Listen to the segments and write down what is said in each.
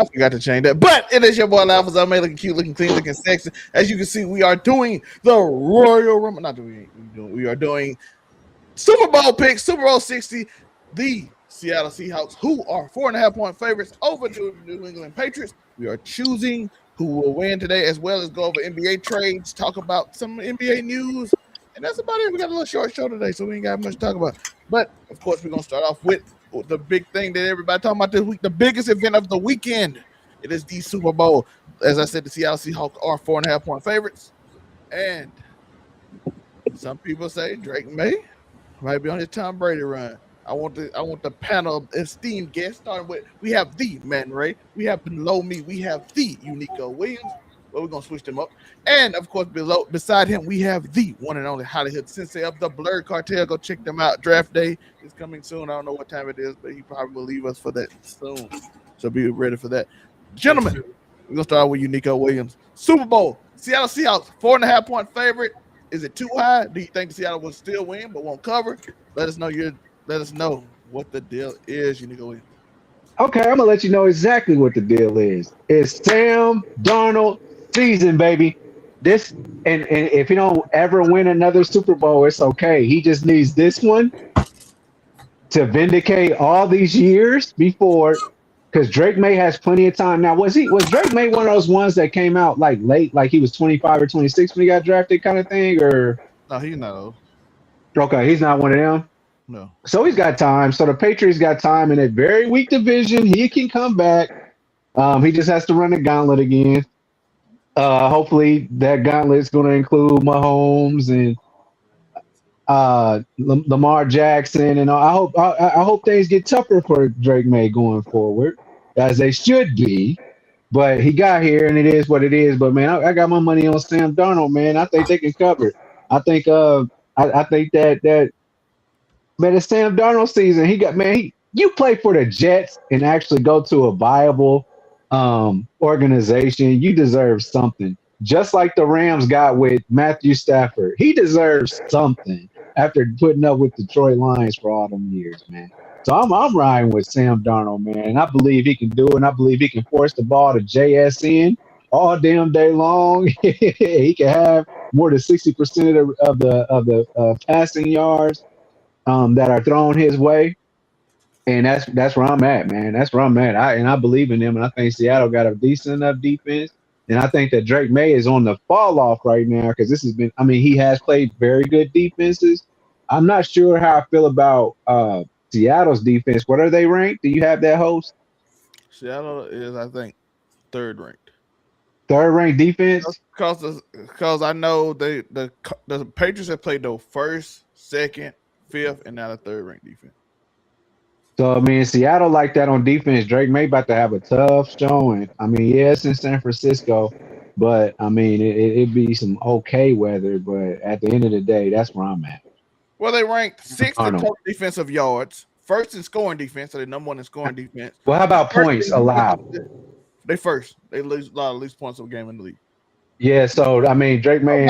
I forgot to change that. But it is your boy Alphas. I'm looking cute, looking clean, looking sexy. As you can see, we are doing the Royal Rumble. Not doing. We are doing Super Bowl picks, Super Bowl 60. The Seattle Seahawks, who are 4.5-point favorites over the New England Patriots. We are choosing who will win today, as well as go over NBA trades, talk about some NBA news, and that's about it. We got a little short show today, so we ain't got much to talk about. But of course, we're gonna start off with the big thing that everybody talking about this week, the biggest event of the weekend. It is the Super Bowl. As I said, the Seattle Seahawks are 4.5-point favorites, and some people say Drake May might be on his Tom Brady run. I want the panel of esteemed guests, starting with, we have the Man Ray, we have below me, we have the Unico Williams. Well, we're gonna switch them up, and of course, beside him, we have the one and only Hollywood Sensei of the Blurred Cartel. Go check them out. Draft day is coming soon. I don't know what time it is, but he probably will leave us for that soon. So be ready for that, gentlemen. We're gonna start with Unico Williams. Super Bowl, Seattle Seahawks, 4.5-point favorite. Is it too high? Do you think Seattle will still win but won't cover? Let us know what the deal is. You need to go in. Okay, I'm gonna let you know exactly what the deal is. It's Sam Darnold season, baby. This and if he don't ever win another Super Bowl, it's okay. He just needs this one to vindicate all these years before, because Drake May has plenty of time. Now, was Drake May one of those ones that came out like late, like he was 25 or 26 when he got drafted, kind of thing, or no? He's not. Okay, he's not one of them. No. So he's got time. So the Patriots got time in a very weak division. He can come back. He just has to run the gauntlet again. Hopefully that gauntlet is going to include Mahomes and Lamar Jackson, and I hope things get tougher for Drake May going forward, as they should be. But he got here, and it is what it is. But man, I got my money on Sam Darnold. Man, I think they can cover. I think that. Man, it's Sam Darnold season. You play for the Jets and actually go to a viable organization. You deserve something. Just like the Rams got with Matthew Stafford. He deserves something after putting up with Detroit Lions for all them years, man. So I'm riding with Sam Darnold, man. And I believe he can do it. And I believe he can force the ball to JSN all damn day long. He can have more than 60% of the passing yards that are thrown his way, and that's where I'm at, man. That's where I'm at. I believe in him, and I think Seattle got a decent enough defense, and I think that Drake May is on the fall off right now because this has been. I mean, he has played very good defenses. I'm not sure how I feel about Seattle's defense. What are they ranked? Do you have that, host? Seattle is, I think, third ranked. Third ranked defense? Because I know the Patriots have played the first, second, fifth, and now the third ranked defense. So I mean, Seattle like that on defense. Drake May about to have a tough showing. I mean, yes, in San Francisco, but I mean, it'd be some okay weather. But at the end of the day, that's where I'm at. Well, they ranked sixth in total defensive yards, first in scoring defense, so they're number one in scoring defense. Well, how about points allowed? They first. They lose a lot of least points of game in the league. Yeah, so I mean, Drake May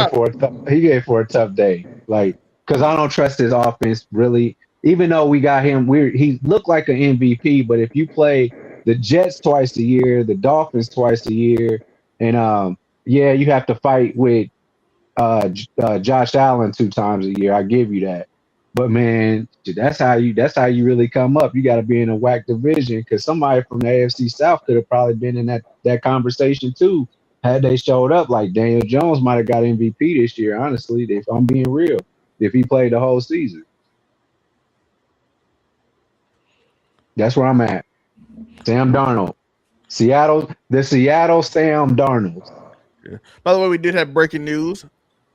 he gave for a tough day, like. Because I don't trust his offense really. Even though we got him, he looked like an MVP. But if you play the Jets twice a year, the Dolphins twice a year, and you have to fight with Josh Allen 2 times a year. I give you that. But man, that's how you really come up. You got to be in a whack division because somebody from the AFC South could have probably been in that conversation too had they showed up. Like Daniel Jones might have got MVP this year. Honestly, if I'm being real. If he played the whole season. That's where I'm at. Sam Darnold. The Seattle Sam Darnold. Yeah. By the way, we did have breaking news.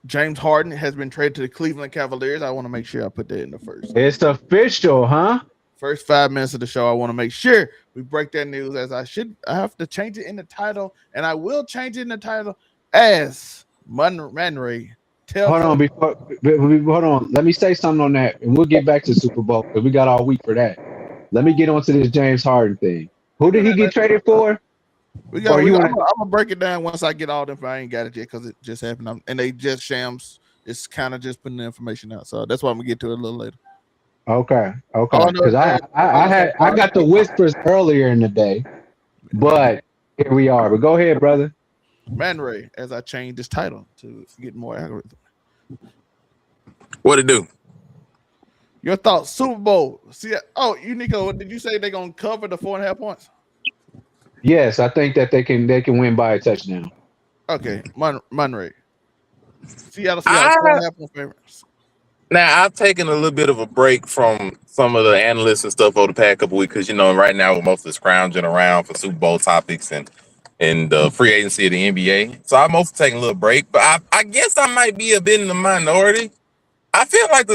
James Harden has been traded to the Cleveland Cavaliers. I want to make sure I put that in the first. It's official, huh? First 5 minutes of the show, I want to make sure we break that news as I should. I have to change it in the title, and I will change it in the title as Man Ray. Hold on. Let me say something on that, and we'll get back to Super Bowl because we got all week for that. Let me get onto this James Harden thing. Who did he get traded for? I'm gonna break it down once I get all the info. I ain't got it yet because it just happened, and they just shams. It's kind of just putting the information out, so that's why I'm gonna get to it a little later. Okay. Because I got the whispers earlier in the day, but Here we are. But go ahead, brother. Man Ray, as I change this title to get more algorithm. What it do? Your thoughts, Super Bowl. See, you Nico, did you say they're gonna cover the 4.5 points? Yes, I think that they can win by a touchdown. Okay, Man Ray. Seattle Seahawks 4.5 point favorites. Now, I've taken a little bit of a break from some of the analysts and stuff over the past couple weeks because, right now we're mostly scrounging around for Super Bowl topics and the free agency of the NBA. So I'm mostly taking a little break, but I guess I might be a bit in the minority. I feel like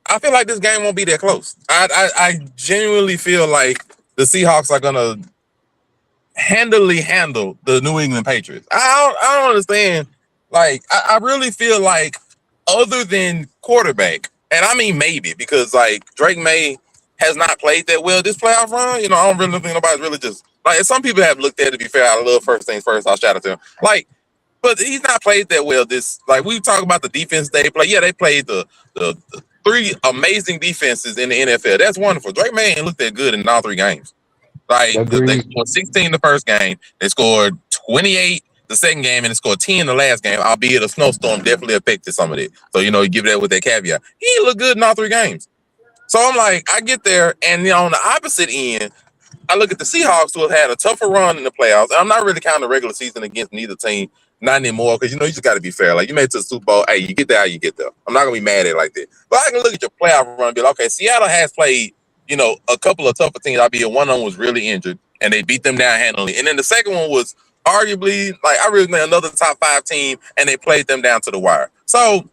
I feel like this game won't be that close. I genuinely feel like the Seahawks are gonna handily handle the New England Patriots. I don't understand. Like, I really feel like other than quarterback, and I mean maybe because like Drake May has not played that well this playoff run. I don't really think nobody's really just like some people have looked at it. To be fair, I love first things first. I'll shout out to him. Like, but he's not played that well. This like we talk about the defense they play. Yeah, they played the three amazing defenses in the NFL. That's wonderful. Drake May ain't looked that good in all 3 games. Like they scored 16 the first game, they scored 28 the second game, and they scored 10 the last game. Albeit a snowstorm definitely affected some of it. So you give that with that caveat. He looked good in all 3 games. So I'm like, I get there, and on the opposite end, I look at the Seahawks who have had a tougher run in the playoffs. And I'm not really counting the regular season against neither team, not anymore, because you just got to be fair. Like you made it to the Super Bowl, hey, you get there how you get there. I'm not gonna be mad at it like that. But I can look at your playoff run and be like, okay, Seattle has played, a couple of tougher teams. Albeit one of them was really injured, and they beat them down handily. And then the second one was arguably, like, I really think another top 5 team, and they played them down to the wire. So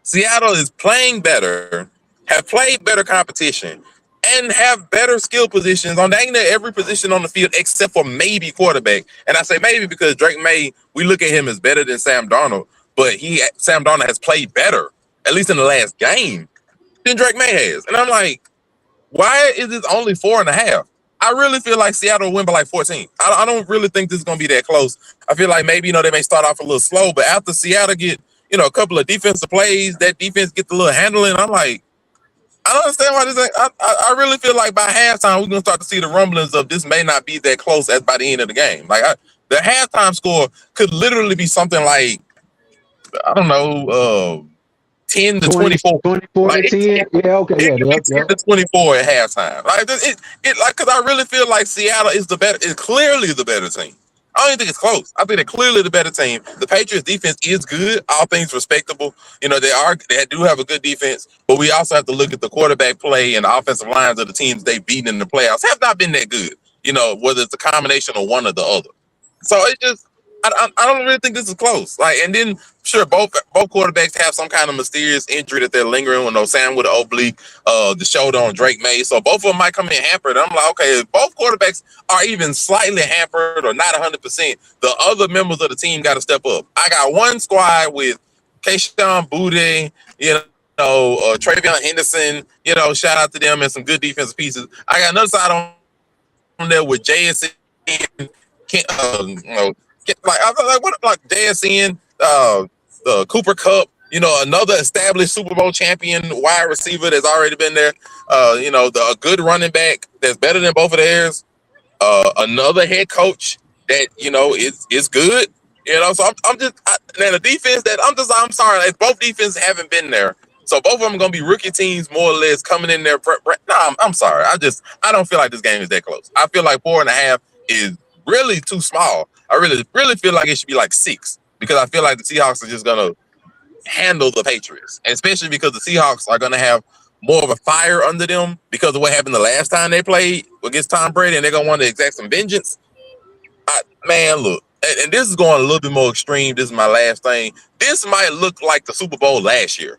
Seattle is playing better, have played better competition, and have better skill positions on dang near every position on the field except for maybe quarterback. And I say maybe because Drake May, we look at him as better than Sam Darnold, but Sam Darnold has played better, at least in the last game, than Drake May has. And I'm like, why is this only 4.5? I really feel like Seattle will win by like 14. I don't really think this is going to be that close. I feel like maybe, they may start off a little slow, but after Seattle get, a couple of defensive plays, that defense gets a little handling. I'm like, I don't understand why this ain't. I really feel like by halftime, we're going to start to see the rumblings of this may not be that close as by the end of the game. Like, the halftime score could literally be something like, I don't know, 10 to 24. 24 to 10? Yeah, okay. It could be 10 to 24 at halftime. Like, because I really feel like Seattle is clearly the better team. I don't even think it's close. I think they're clearly the better team. The Patriots defense is good, all things respectable. They do have a good defense, but we also have to look at the quarterback play and the offensive lines of the teams they've beaten in the playoffs have not been that good. Whether it's a combination of one or the other. So it just, I don't really think this is close. Like, and then sure, both quarterbacks have some kind of mysterious injury that they're lingering with. Sam with an oblique, the shoulder on Drake May. So both of them might come in hampered. I'm like, okay, if both quarterbacks are even slightly hampered or not 100%, the other members of the team got to step up. I got one squad with Keyshawn Boutte, Travion Henderson, shout out to them, and some good defensive pieces. I got another side on there with JSN, like JSN, Cooper Kupp, another established Super Bowl champion wide receiver that's already been there. A good running back that's better than both of theirs. Another head coach that is good. So I'm just the defense that I'm sorry, like, both defenses haven't been there. So both of them are gonna be rookie teams more or less coming in there. I'm sorry. I don't feel like this game is that close. I feel like 4.5 is really too small. I really feel like it should be like 6 because I feel like the Seahawks are just gonna handle the Patriots, and especially because the Seahawks are gonna have more of a fire under them because of what happened the last time they played against Tom Brady, and they're gonna want to exact some vengeance. Look, and this is going a little bit more extreme. This is my last thing. This might look like the Super Bowl last year,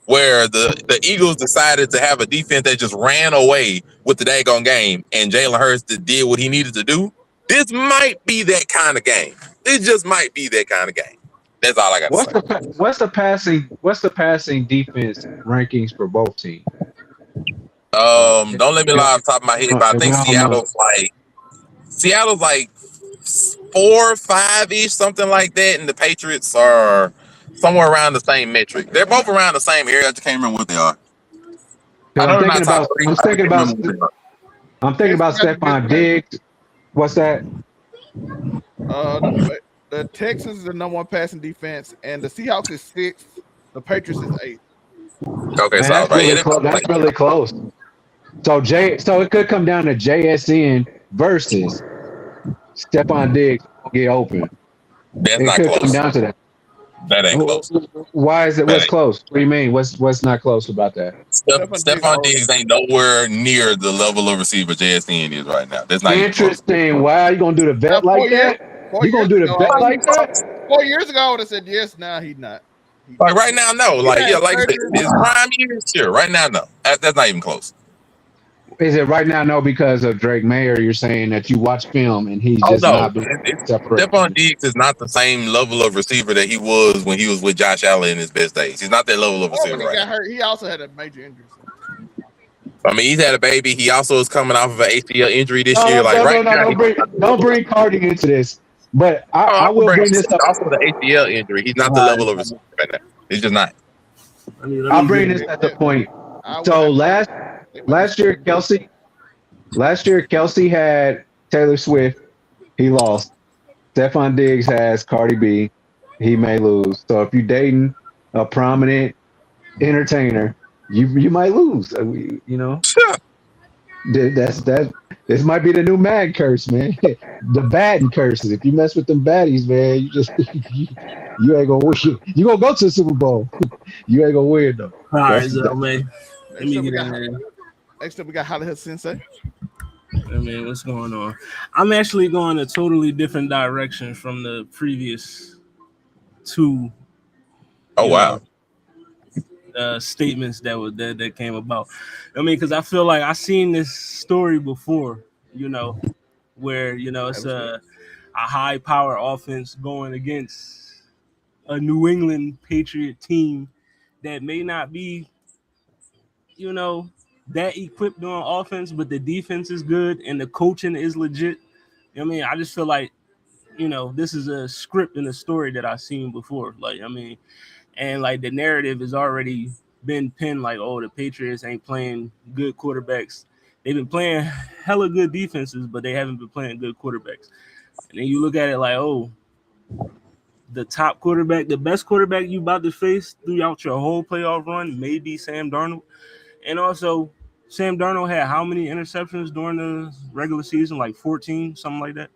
where the Eagles decided to have a defense that just ran away with the daggone game, and Jalen Hurts did what he needed to do. This might be that kind of game. It just might be that kind of game. That's all I got to say. What's the passing defense rankings for both teams? Don't let me lie off the top of my head, but I think Seattle's like 4, 5-ish, something like that, and the Patriots are somewhere around the same metric. They're both around the same area. I just can't remember what they are. I'm thinking about Stephon Diggs. What's that? The Texans is the number one passing defense, and the Seahawks is 6th. The Patriots is 8th. Okay, Man, so that's right, really close. That's really close. So it could come down to JSN versus Stephon Diggs will get open. that's It not could come close. down to that. That ain't close. Why is it? That What's ain't. close? What do you mean? What's not close about that? Stephon Diggs ain't nowhere near the level of receiver JSN is right now. That's not even close. Interesting. Why are you gonna do the bet like that? You gonna do the bet like that? 4 years ago, I would have said yes. Now he's not. Like right now, no. Like Yeah, like I said, it's prime years. Sure, right now, no. That's not even close. Is it right now? No, because of Drake Mayer. You're saying that you watch film and he's Oh just no, not being separate. Stephon Diggs is not the same level of receiver that he was when he was with Josh Allen in his best days. He's not that level of receiver when he right got now. hurt, he also had a major injury. I mean, he's had a baby. He also is coming off of an ACL injury this year. Like right now, don't bring Cardi into this. But I will bring this up. Also, the ACL injury. He's not the level of receiver right now. He's just not. I'll bring this at the point. So last year, Kelsey had Taylor Swift. He lost. Stephon Diggs has Cardi B. He may lose. So if you're dating a prominent entertainer, you might lose. You know. This might be the new Mad curse, man. The Batten curses. If you mess with them baddies, man, you ain't gonna win. You gonna go to the Super Bowl. You ain't gonna win though. All right, so man. Let me get in there. Next up, we got Hollywood Sensei. I mean, what's going on? I'm actually going a totally different direction from the previous two. Oh wow. Statements that came about. I mean, because I feel like I seen this story before, where it's a high power offense going against a New England Patriot team that may not be, that equipped on offense, but the defense is good and the coaching is legit. I mean, I just feel like, this is a script and a story that I've seen before. Like, I mean, and like the narrative has already been pinned like, oh, the Patriots ain't playing good quarterbacks. They've been playing hella good defenses, but they haven't been playing good quarterbacks. And then you look at it like, oh, the top quarterback, the best quarterback you about to face throughout your whole playoff run may be Sam Darnold. And also, Sam Darnold had how many interceptions during the regular season? Like 14, something like that?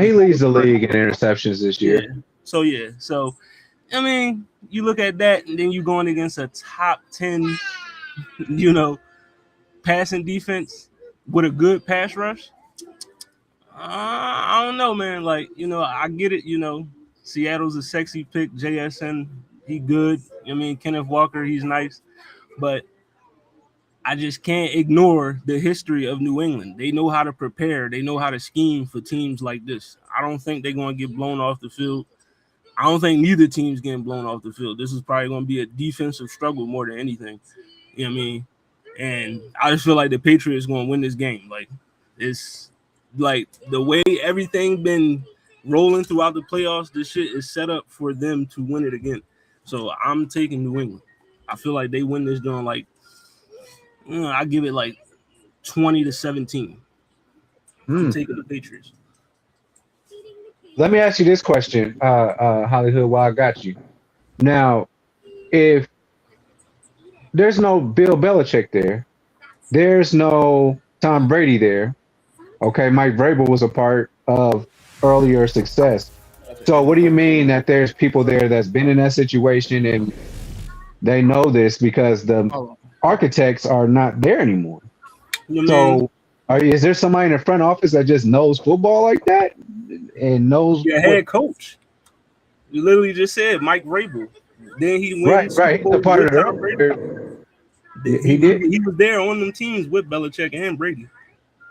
He leads the league in interceptions this year. Yeah. So, I mean, you look at that, and then you're going against a top 10, passing defense with a good pass rush. I don't know, man. Like, I get it. Seattle's a sexy pick. JSN, he good. I mean, Kenneth Walker, he's nice. But I just can't ignore the history of New England. They know how to prepare. They know how to scheme for teams like this. I don't think they're going to get blown off the field. I don't think neither team's getting blown off the field. This is probably going to be a defensive struggle more than anything. You know what I mean? And I just feel like the Patriots going to win this game. Like, it's like the way everything been rolling throughout the playoffs, this shit is set up for them to win it again. So I'm taking New England. I feel like they win this doing like, I give it like 20-17. I'm taking the Patriots. Let me ask you this question, Hollywood, while I got you. Now, if there's no Bill Belichick there, there's no Tom Brady there, okay, Mike Vrabel was a part of earlier success. So what do you mean that there's people there that's been in that situation and they know this because the architects are not there anymore? So is there somebody in the front office that just knows football like that and knows your head coach? You literally just said Mike Vrabel. Then he went right. The part of the he did. He was there on them teams with Belichick and Brady.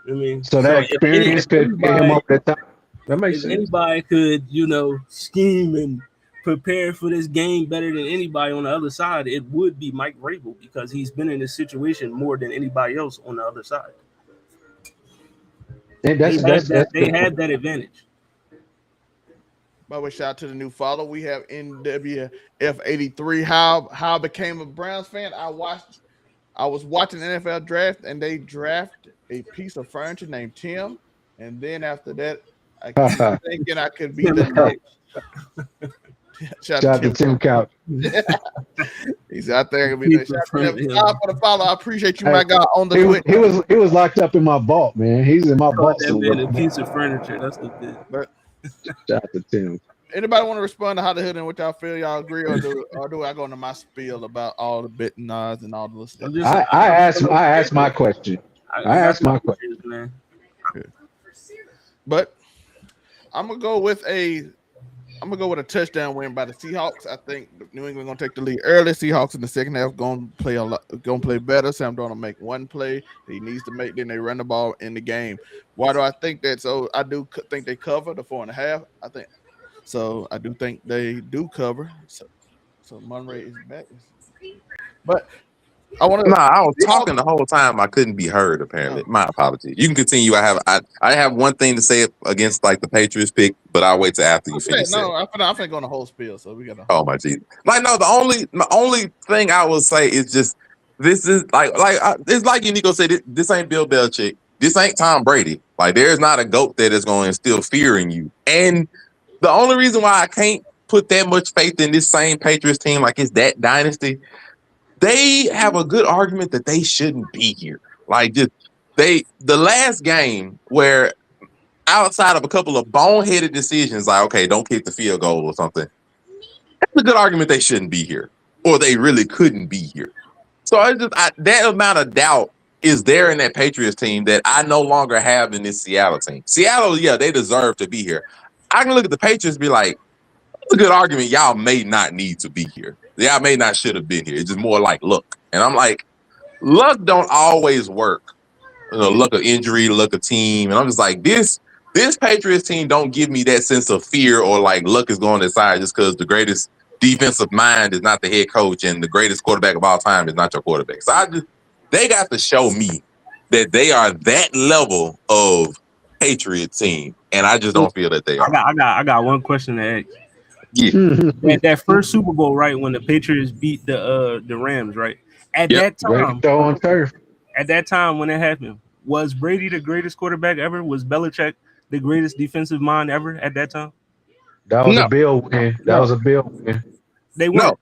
I mean, so that experience could get him over the top. That makes sense. Anybody could, scheme and prepare for this game better than anybody on the other side, it would be Mike Vrabel because he's been in this situation more than anybody else on the other side. And they had that advantage. By the way, shout out to the new follow. We have NWF83. How I became a Browns fan. I was watching the NFL draft, and they draft a piece of furniture named Tim. And then after that, I keep thinking I could be the next. Shout out to Tim Couch. He said, I think I could be the next. Shout for the follow. I appreciate you, my guy, on the Twitch. He was locked up in my vault, man. He's in my vault. That bit, a piece of furniture. That's the bit. But shout out to Tim. Anybody want to respond to how the hood and what y'all feel? Y'all agree, or do I go into my spiel about all the bit and odds and all the stuff? I asked my question. I asked my question, man. But I'm gonna go with a touchdown win by the Seahawks. I think New England gonna take the lead early. Seahawks in the second half gonna play better. Sam Darnold make one play he needs to make, then they run the ball in the game. Why do I think that? So I do think they cover the 4.5. I do think they do cover. So Monray is back. But I was talking the whole time. I couldn't be heard. Apparently, my apologies. You can continue. I have one thing to say against like the Patriots pick, but I'll wait till after you finish. No, I'm finna go on the whole spiel. So we gotta. Oh my Jesus! Like no, the only thing I will say is just this is it's like Nico said. This ain't Bill Belichick. This ain't Tom Brady. Like there's not a GOAT that is going to instill fear in you. And the only reason why I can't put that much faith in this same Patriots team, like it's that dynasty. They have a good argument that they shouldn't be here. Like just the last game where outside of a couple of boneheaded decisions, like, okay, don't kick the field goal or something. That's a good argument they shouldn't be here, or they really couldn't be here. So that amount of doubt is there in that Patriots team that I no longer have in this Seattle team. Seattle, yeah, they deserve to be here. I can look at the Patriots and be like, that's a good argument. Y'all may not need to be here. Y'all may not should have been here. It's just more like luck. And I'm like, luck don't always work. Luck of injury, luck of team. And I'm just like, this Patriots team don't give me that sense of fear or like luck is going to side just because the greatest defensive mind is not the head coach and the greatest quarterback of all time is not your quarterback. So they got to show me that they are that level of Patriot team. And I just don't feel that they are. I got one question to ask. Yeah. That first Super Bowl, right, when the Patriots beat the Rams, right? At that time when it happened, was Brady the greatest quarterback ever? Was Belichick the greatest defensive mind ever at that time? That was a Bill win. Was a Bill win. They won. No.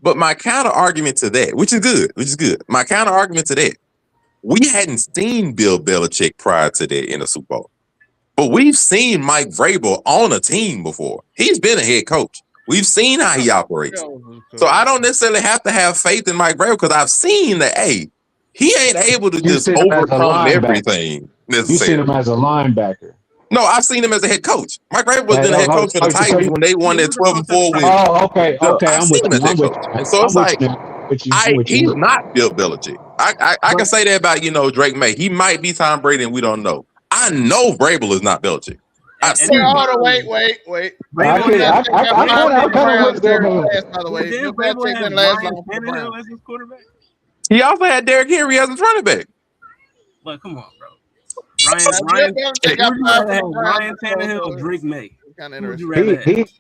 But my counter argument to that, which is good. My counter argument to that, we hadn't seen Bill Belichick prior to that in a Super Bowl. But we've seen Mike Vrabel on a team before. He's been a head coach. We've seen how he operates. So I don't necessarily have to have faith in Mike Vrabel because I've seen that, he ain't able to just overcome everything. You've seen him as a linebacker. No, I've seen him as a head coach. Mike Vrabel was the head coach for the Titans when they won that 12-4 win. Oh, okay. I've seen him as head coach. And so it's like, he's not Bill Belichick. I can say that about, Drake May. He might be Tom Brady and we don't know. I know Vrabel is not Belichick. Wait. By the way, Bill Belichick didn't last long for the Browns. He also had Derrick Henry as his running back. But come on, bro. Ryan Tannehill or Drake May?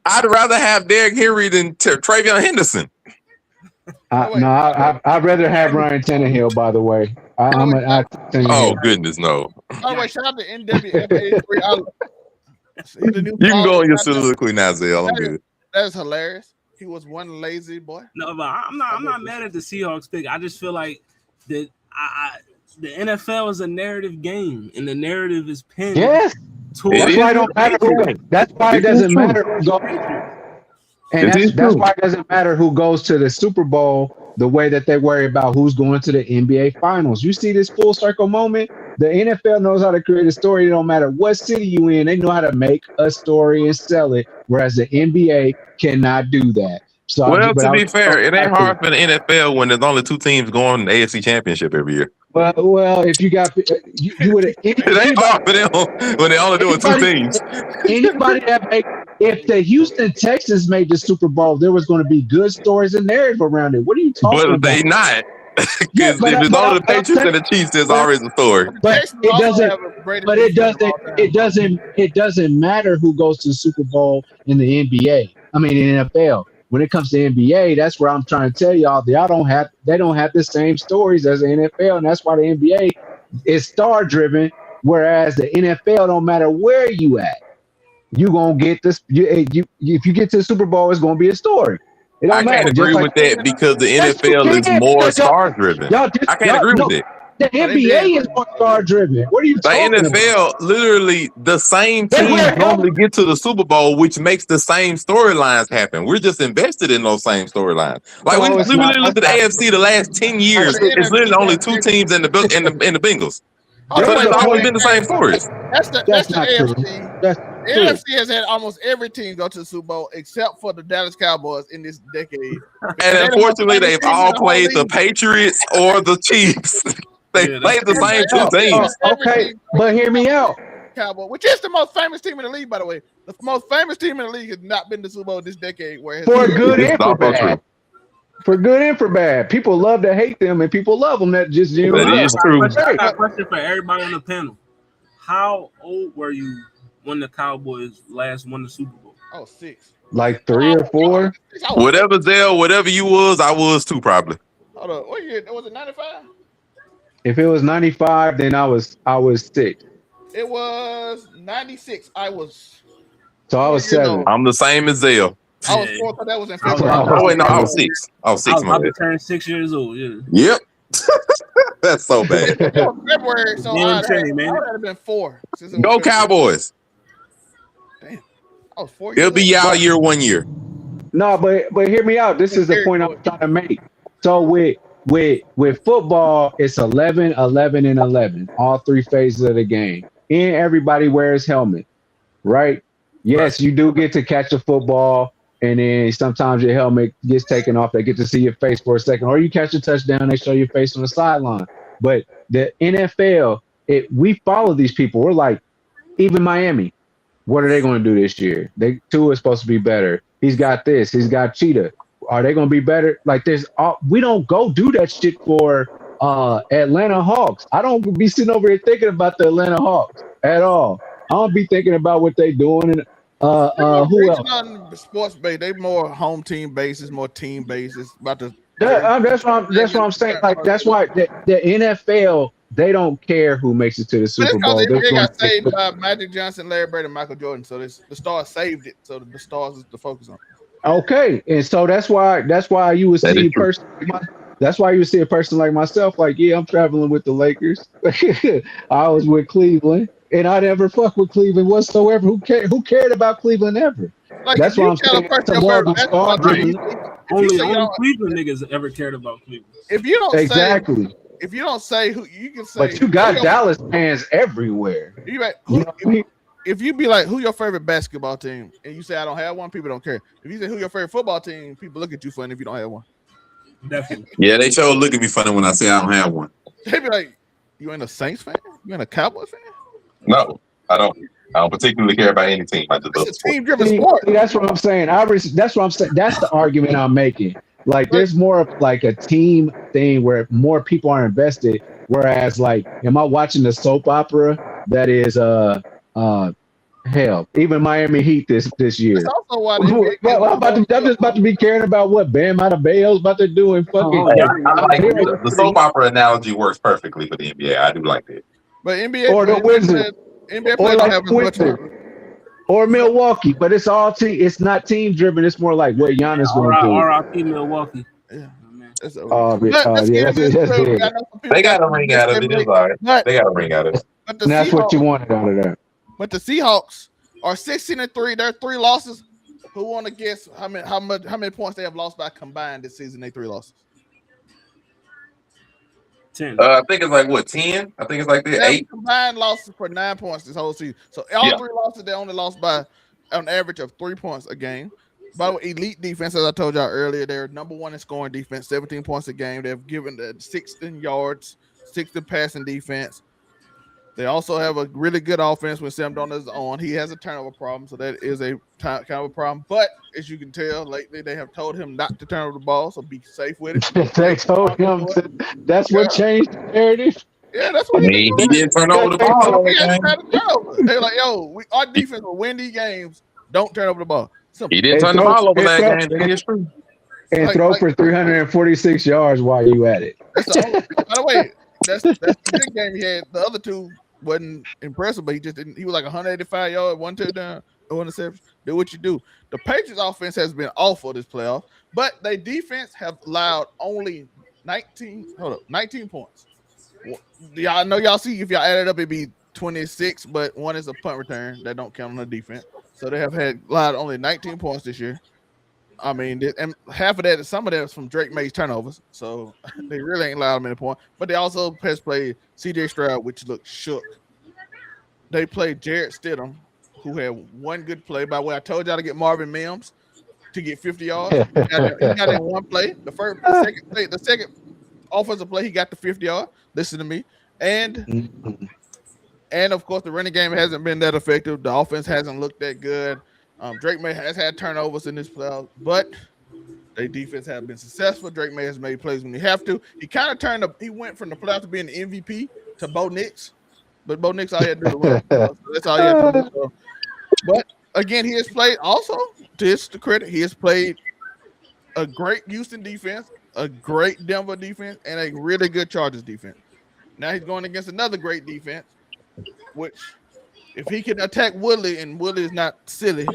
I'd rather have Derrick Henry than Travion Henderson. I'd rather have Ryan Tannehill, by the way. Oh, goodness, no. Oh, wait, shout out to NWFA. You can go on your soliloquy now, Zell. I'm good. That's hilarious. He was one lazy boy. No, but I'm not mad at the Seahawks pick. I just feel like that the NFL is a narrative game, and the narrative is pinned. Yes, that's why it don't matter. That's why it doesn't matter who goes. And that's why it doesn't matter who goes to the Super Bowl the way that they worry about who's going to the NBA Finals. You see this full circle moment? The NFL knows how to create a story. It don't matter what city you in. They know how to make a story and sell it, whereas the NBA cannot do that. So to be fair, it ain't hard for the NFL when there's only two teams going to the AFC Championship every year. Well, if you got you would. It ain't hard for them when they only doing two teams. Anybody if the Houston Texans made the Super Bowl, there was going to be good stories and narrative around it. What are you talking about? But they not. Because if it's only the Patriots and the Chiefs, there's always a story. But it doesn't matter who goes to the Super Bowl in the NBA. I mean, in the NFL. When it comes to NBA, that's where I'm trying to tell y'all they don't have the same stories as the NFL, and that's why the NBA is star driven, whereas the NFL don't matter where you at. you gonna get this. If you get to the Super Bowl, it's gonna be a story. It don't I matter. can't agree with that because the Yes, you NFL is can, more because star driven. I can't agree with it. The NBA is more star driven. What are you The talking about? NFL, literally, the same That's teams where normally get to the Super Bowl, which makes the same storylines happen. We're just invested in those same storylines. Like No, we it's literally not. looked at the AFC the last 10 years. But the It's literally NFC only got two different. teams in the Bengals. Hold So on, it's There's a always point. been the same stories. That's the That's not true. AFC. That's The true. NFC has had almost every team go to the Super Bowl except for the Dallas Cowboys in this decade. And unfortunately, they've all played the Patriots or the Chiefs. They Yeah, played the same two teams. Okay, but hear me out. Cowboy, which is the most famous team in the league, by the way. The most famous team in the league has not been to the Super Bowl this decade. Where For good This is and for also true. bad. For good and for bad. People love to hate them, and people love them that just genuinely. That is love true. them. I got a question for everybody on the panel. How old were you when the Cowboys last won the Super Bowl? Oh, 6. Like 3 or 4. Whatever Zell, whatever you was, I was too probably. Hold on. What year? Was it 95? If it was 95, then I was 6. It was 96. I was So I was 7. I'm the same as Zell. I was 4 because that was in I was- February. Oh wait, no, I was 6. I was 6. I was My about to bad. turn 6 years old. Yeah. Yep. That's so bad. It was February, so Yeah, I'm I'd telling you, man. have been 4. Since it was Go February. Cowboys. I was 4 It'll be years old. y'all year 1 year. No, but hear me out. This is the point I'm trying to make. So with football, it's 11, 11, and 11. All 3 phases of the game. And everybody wears helmet, right? Yes, you do get to catch a football, and then sometimes your helmet gets taken off. They get to see your face for a second, or you catch a touchdown, they show your face on the sideline. But the NFL, we follow these people. We're like, even Miami, what are they going to do this year? Tua is supposed to be better. He's got this. He's got Cheetah. Are they going to be better? Like we don't go do that shit for Atlanta Hawks. I don't be sitting over here thinking about the Atlanta Hawks at all. I don't be thinking about what they doing. And who else? Sports based. They more home team basis, more team basis. That's what I'm saying. Like that's why the NFL, they don't care who makes it to the Super Bowl. They got saved by Magic Johnson, Larry Bird, and Michael Jordan. So the Stars saved it. So the Stars is the focus on. Okay, and so that's why you would see a person. That's why you would see a person like myself. Like, yeah, I'm traveling with the Lakers. I was with Cleveland, and I never fuck with Cleveland whatsoever. Who cared about Cleveland ever? Like, that's why I'm saying. Only Cleveland niggas ever cared about Cleveland. If you don't exactly. If you don't say who, you can say. But you got Dallas fans everywhere. If you be like, who your favorite basketball team, and you say I don't have one, people don't care. If you say who your favorite football team, people look at you funny if you don't have one. Definitely. Yeah, they sure look at me funny when I say I don't have one. They be like, "You ain't a Saints fan? You ain't a Cowboys fan?" No, I don't. I don't particularly care about any team. I just love it's a team-driven sport. That's what I'm saying. That's what I'm saying. That's the argument I'm making. Like, there's more of like a team thing where more people are invested. Whereas, like, am I watching the soap opera that is hell, even Miami Heat this year? That's also why I'm just about to be caring about what Bam Adebayo's about to do and fucking. The soap opera analogy works perfectly for the NBA. I do like that. But NBA or the Wizards, NBA players don't have as much. Or Milwaukee, but it's all team. It's not team driven. It's more like what Giannis going to do. R.I.P. Milwaukee. Yeah. They got a ring out of it. It's all right. They got a ring out of it. And that's what you wanted out of that. But the Seahawks are 16-3. They're 3 losses. Who want to guess how many points they have lost by combined this season? They 3 losses. 10. I think it's like what 10. I think it's like that 8 combined losses for 9 points this whole season. So all 3 losses they only lost by an average of 3 points a game. By the way, elite defense, as I told y'all earlier, they're number 1 in scoring defense, 17 points a game. They've given the 6th in yards, 6th in passing defense. They also have a really good offense when Sam Darnold is on. He has a turnover problem, so that is a kind of a problem. But as you can tell, lately they have told him not to turn over the ball, so be safe with it. They told him that's what changed the narrative. Yeah, that's what he didn't turn over the ball. They're like, yo, our defense will win these games. Don't turn over the ball. Simple. He didn't turn the ball over that game. That is true. And throw for 346 yards while you at it. By the way, that's the big game he had. The other 2 wasn't impressive, but he just didn't. He was like 185 yards, 1 touchdown. interceptions. Do what you do. The Patriots offense has been awful this playoff, but their defense have allowed only 19 points. Y'all know y'all see if y'all add it up, it'd be 26, but one is a punt return that don't count on the defense. So they have had allowed only 19 points this year. I mean, and half of that, some of that is from Drake May's turnovers. So they really ain't allowed many points. But they also has played CJ Stroud, which looked shook. They played Jarrett Stidham, who had one good play. By the way, I told y'all to get Marvin Mims to get 50 yards. He got in one play. The second offensive play, he got the 50 yard. Listen to me. And of course, the running game hasn't been that effective. The offense hasn't looked that good. Drake May has had turnovers in this playoff, but their defense has been successful. Drake May has made plays when he have to. He kind of he went from the playoff to being the MVP to Bo Nix, but Bo Nix all he had to do was run. So that's all he had to do. So. But again, he has played also, to his credit, he has played a great Houston defense, a great Denver defense, and a really good Chargers defense. Now he's going against another great defense, which if he can attack Woodley and Woodley is not silly,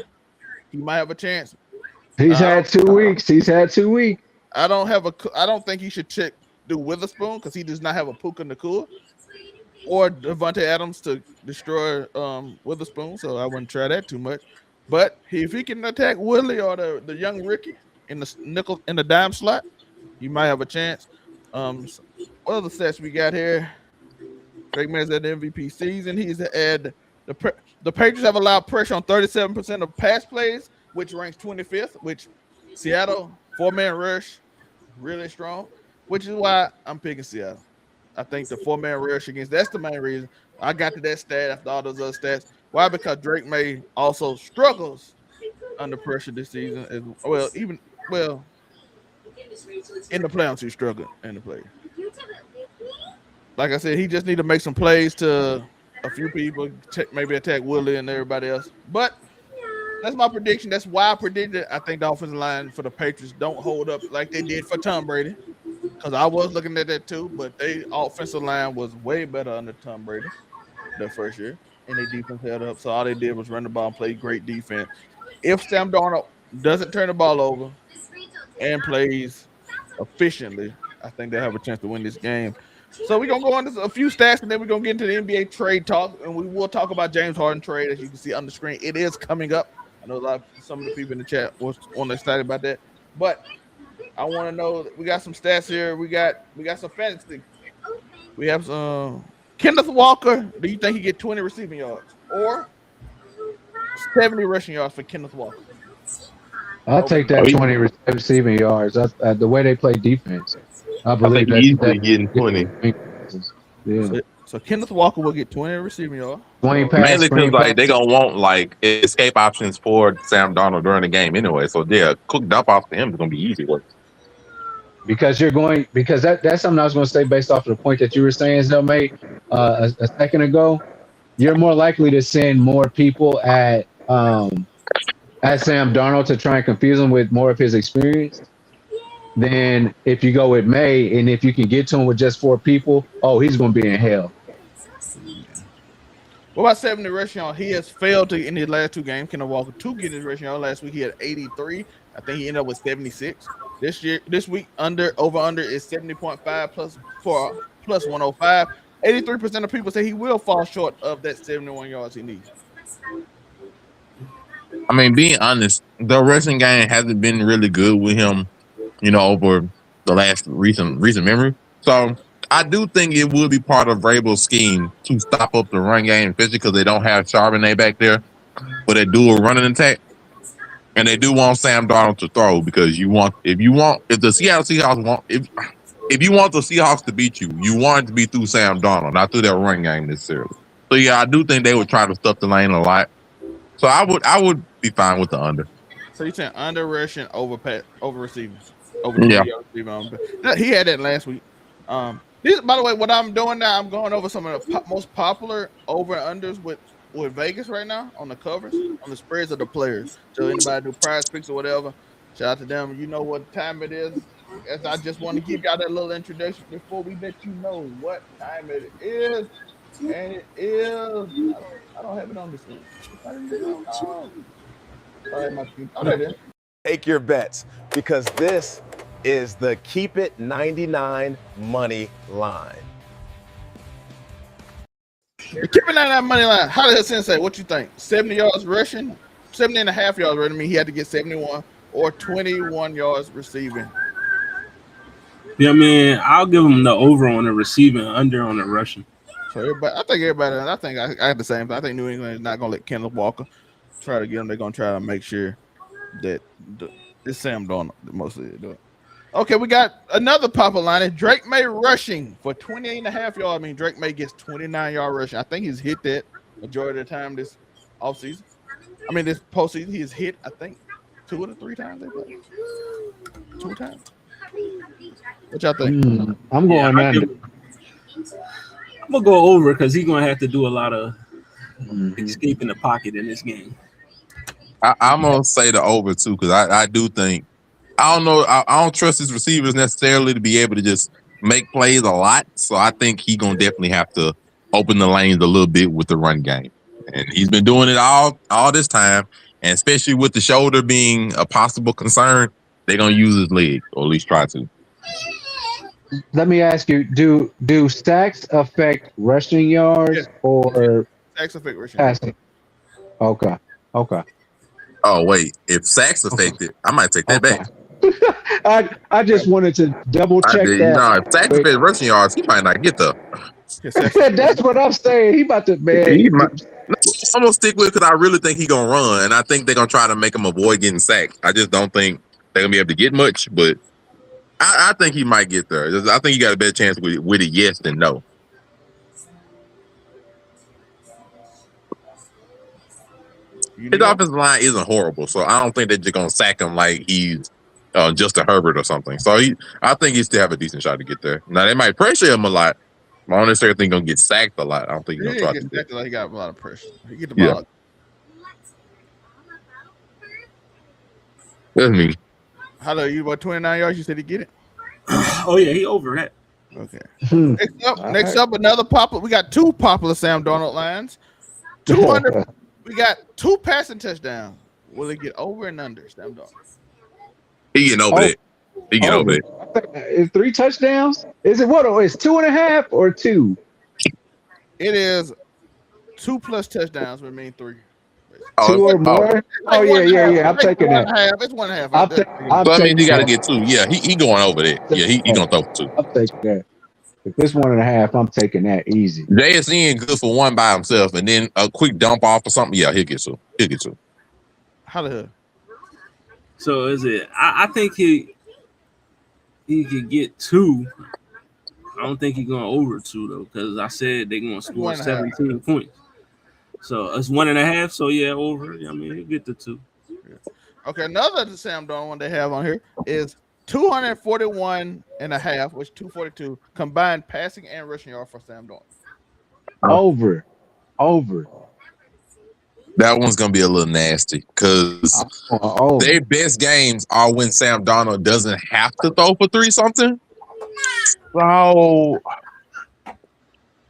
he might have a chance. He's had 2 weeks. I don't think he should do Witherspoon because he does not have a Puka Nacua or Devontae Adams to destroy Witherspoon, so I wouldn't try that too much. But if he can attack Woodley or the young Ricky in the nickel in the dime slot, he might have a chance. What other stats we got here? Drake May's at the MVP season. He's had the Patriots have allowed pressure on 37% of pass plays, which ranks 25th. Which Seattle 4-man rush really strong, which is why I'm picking Seattle. I think the 4-man rush that's the main reason I got to that stat after all those other stats. Why? Because Drake May also struggles under pressure this season as well. In the playoffs, he struggled in the play. Like I said, he just need to make some plays to a few people, maybe attack Willie and everybody else. But that's my prediction. That's why I predicted I think the offensive line for the Patriots don't hold up like they did for Tom Brady. Because I was looking at that too, but their offensive line was way better under Tom Brady their first year. And their defense held up. So all they did was run the ball and play great defense. If Sam Darnold doesn't turn the ball over and plays efficiently, I think they have a chance to win this game. So we're going to go on to a few stats, and then we're going to get into the NBA trade talk, and we will talk about James Harden trade, as you can see on the screen. It is coming up. I know some of the people in the chat was excited about that. But I want to know, we got some stats here. We got some fantasy. We have some Kenneth Walker. Do you think he get 20 receiving yards or 70 rushing yards for Kenneth Walker? I'll take that 20 receiving yards. The way they play defense, I believe he's easily getting 20. Yeah. So Kenneth Walker will get 20 receiving yards. Mainly because they gonna want escape options for Sam Darnold during the game anyway. So yeah, quick dump off to him is gonna be easy work. Because that's something I was going to say based off of the point that you were saying, Zell made a second ago. You're more likely to send more people at Sam Darnold to try and confuse him with more of his experience than if you go with May, and if you can get to him with just 4 people, he's going to be in hell. What about 70 rushing yards? He has failed to in his last 2 games. Kenneth Walker to get his rushing yards. Last week he had 83. I think he ended up with 76. This week over under is 70.5 plus 105. 83% of people say he will fall short of that 71 yards he needs. I mean, being honest, the rushing game hasn't been really good with him, over the last recent memory. So I do think it would be part of Vrabel's scheme to stop up the run game, especially because they don't have Charbonnet back there, but they do a running attack. And they do want Sam Darnold to throw because if the Seattle Seahawks if you want the Seahawks to beat you, you want it to be through Sam Darnold, not through their run game necessarily. So yeah, I do think they would try to stuff the lane a lot. So I would be fine with the under. So you're saying under rushing over receiving, receiving. He had that last week. By the way, what I'm doing now, I'm going over some of the most popular over and unders with Vegas right now on the covers, on the spreads of the players. So anybody do prize picks or whatever, shout out to them. You know what time it is. As I just want to give y'all that little introduction before we let you know what time it is. And it is. I don't have it on this one. Oh, my team. Oh, there it is. Take your bets because this is the Keep It 99 money line. Keep it 99 money line. How did Sensei? What you think? 70 yards rushing, 70 and a half yards rushing. I mean, he had to get 71 or 21 yards receiving. Yeah, I mean, I'll give him the over on the receiving, under on the rushing. So everybody, I think I have the same thing. I think New England is not going to let Kenneth Walker try to get him. They're going to try to make sure that it's Sam Darnold mostly do it. Okay, we got another popular line. It's Drake May rushing for 28 and a half yards. I mean, Drake May gets 29-yard rushing. I think he's hit that majority of the time this offseason. I mean, this postseason, he's hit, I think, 2 or 3 times they played. 2 times. What y'all think? I'm going under. I'm going to go over because he's going to have to do a lot of escaping the pocket in this game. I'm going to say the over, too, because I do think, I don't know, I don't trust his receivers necessarily to be able to just make plays a lot. So I think he's going to definitely have to open the lanes a little bit with the run game. And he's been doing it all this time. And especially with the shoulder being a possible concern, they're going to use his leg, or at least try to. Let me ask you, do sacks affect rushing yards or sacks affect rushing passing? Okay. Oh, wait. If sacks affected, I might take that back. I just wanted to double check that. No, if sacks affect rushing yards, he might not get the. That's what I'm saying. He about to, man. I'm going to stick with it because I really think he's going to run, and I think they're going to try to make him avoid getting sacked. I just don't think they're going to be able to get much, but I think he might get there. I think he got a better chance with it yes than no. His offensive line isn't horrible, so I don't think they're just going to sack him like he's Justin Herbert or something. So I think he still have a decent shot to get there. Now, they might pressure him a lot. I don't necessarily think he's going to get sacked a lot. I don't think he's going to try to get like he got a lot of pressure. He get the ball. That's me. How do you about 29 yards? You said he get it? Oh, yeah, he over that. Okay. Next up, another popular. We got 2 popular Sam Darnold lines. 200. We got 2 passing touchdowns. Will it get over and under Sam Darnold? He getting over it. He getting over it. Is 3 touchdowns? Is it what? It's 2.5 or 2? It is 2 plus touchdowns, which means 3. 2 or more? Oh, yeah. I'm taking that. It's 1.5. So I mean, he got to get 2. Yeah, he going over that. Yeah, he going to throw 2. I'm taking that. If it's 1.5, I'm taking that easy. JSN good for 1 by himself, and then a quick dump off or something. Yeah, he'll get 2. How the hell? So is it? I think he could get 2. I don't think he's going over 2 though, because I said they're going to score 17 points. So it's 1.5. So yeah, over. I mean, he'll get the 2. Okay, another Sam Darnold one they have on here is 241 and a half, which 242 combined passing and rushing yard for Sam Darnold. Over. That one's gonna be a little nasty because their best games are when Sam Darnold doesn't have to throw for 3 something. So,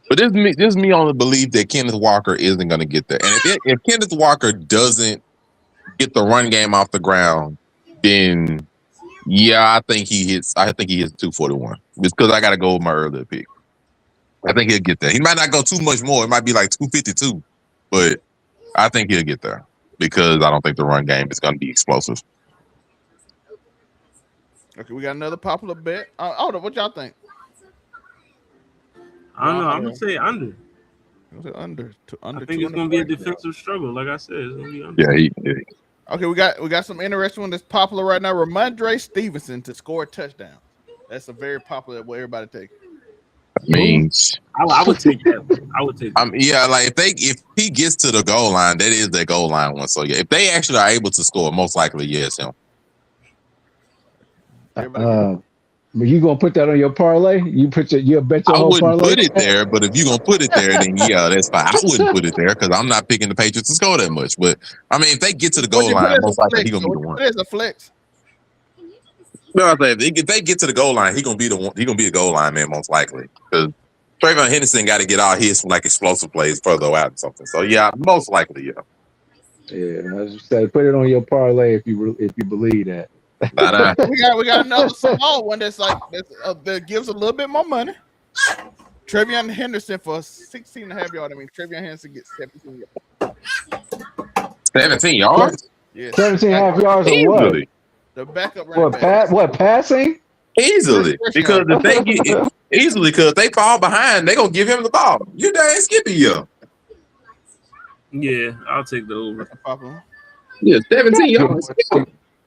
but this is me on the belief that Kenneth Walker isn't gonna get there, and if Kenneth Walker doesn't get the run game off the ground, then yeah, I think he hits 241. Just because I gotta go with my earlier pick. I think he'll get there. He might not go too much more. It might be like 252, but I think he'll get there because I don't think the run game is going to be explosive. Okay, we got another popular bet. What y'all think? I don't know. I'm gonna say under. Under. I think it's gonna be a defensive struggle. Like I said, it's gonna be under. Yeah. Okay, we got some interesting one that's popular right now. Ramondre Stevenson to score a touchdown. That's a very popular way everybody take it. Means I would take that. I would take that. Yeah, like if he gets to the goal line, that is their goal line one. So yeah, if they actually are able to score, most likely yes, him. But you gonna put that on your parlay? You bet your whole parlay? I wouldn't put it there, but if you're gonna put it there, then yeah, that's fine. I wouldn't put it there because I'm not picking the Patriots to score that much. But I mean, if they get to the goal line, most likely he's gonna be the one. It's a flex. No, if they get to the goal line, he's gonna be the one. He's gonna be a goal line man most likely because Trayvon Henderson got to get all his like explosive plays further out or something. So yeah, most likely, yeah. Yeah, I just say put it on your parlay if you believe that. Nah. We got another small one that gives a little bit more money. Trevion Henderson for 16.5 yards. I mean, Trevion Henderson gets 17 yards. 17 yards? Yes. 17.5 yards or what? Easily. The backup running back. What passing? Easily. Because if they get easily, because they fall behind, they're gonna give him the ball. You dang skippy, yeah. Yeah, I'll take the over. Yeah, 17 yards. You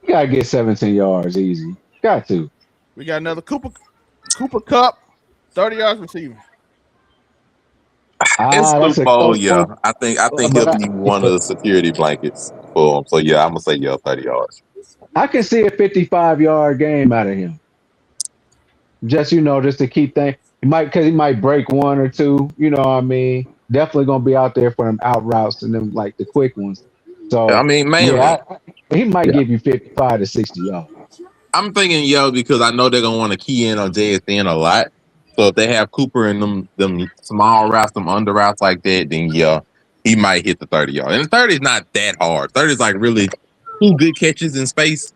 gotta get 17 yards easy. Got to. We got another Cooper Kupp, 30 yards receiving. It's Super Bowl, yeah. I think he'll be one of the security blankets for him. So yeah, I'm gonna say 30 yards. I can see a 55-yard game out of him. Just just to keep things. He might break one or two. You know what I mean? Definitely gonna be out there for them out routes and them like the quick ones. So I mean, mainly he might give you 55 to 60 yards. I'm thinking because I know they're gonna want to key in on JSN a lot. So if they have Cooper in them small routes, them under routes like that, then he might hit the 30 yard. And 30 is not that hard. 30 is like really 2 good catches in space,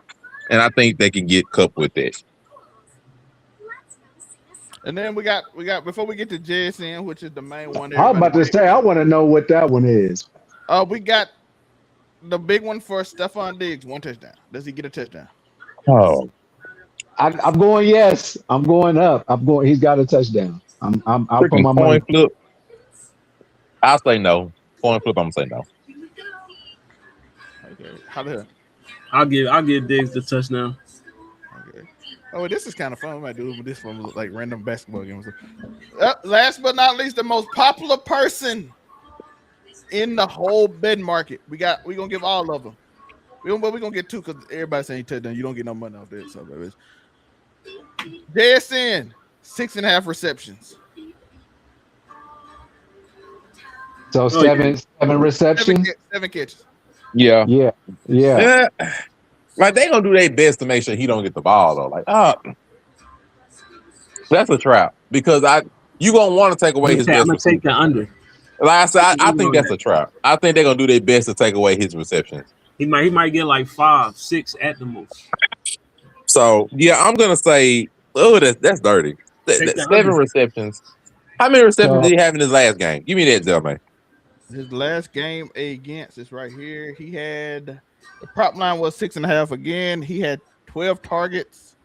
and I think they can get Kupp with that. And then we got before we get to JSN, which is the main one. I'm about to say I want to know what that one is. We got the big one for Stephon Diggs, 1 touchdown. Does he get a touchdown? Oh, I'm going yes. I'm going up. He's got a touchdown. I'll put my money. Flip. I'll say no. Coin flip. I'm gonna say no. Okay. How the hell? I'll give Diggs the touchdown. Okay. Oh, this is kind of fun. We might do this one like random basketball games. Last but not least, the most popular person in the whole betting market. We're gonna give all of them. We're gonna get 2 because everybody's saying touchdown. You don't get no money off this. So JSN, 6.5 receptions. So seven receptions. 7 catches. Yeah. Like they gonna do their best to make sure he don't get the ball though. Like, that's a trap because you gonna want to take away his best. I'm gonna take the under. Like I said, I think that's a trap. I think they're gonna do their best to take away his receptions. He might get like 5, 6 at the most. So yeah, I'm gonna say, that's dirty. 7 receptions. How many receptions did he have in his last game? Give me that, gentleman. His last game against is right here. He had the prop line was 6.5 again. He had 12 targets.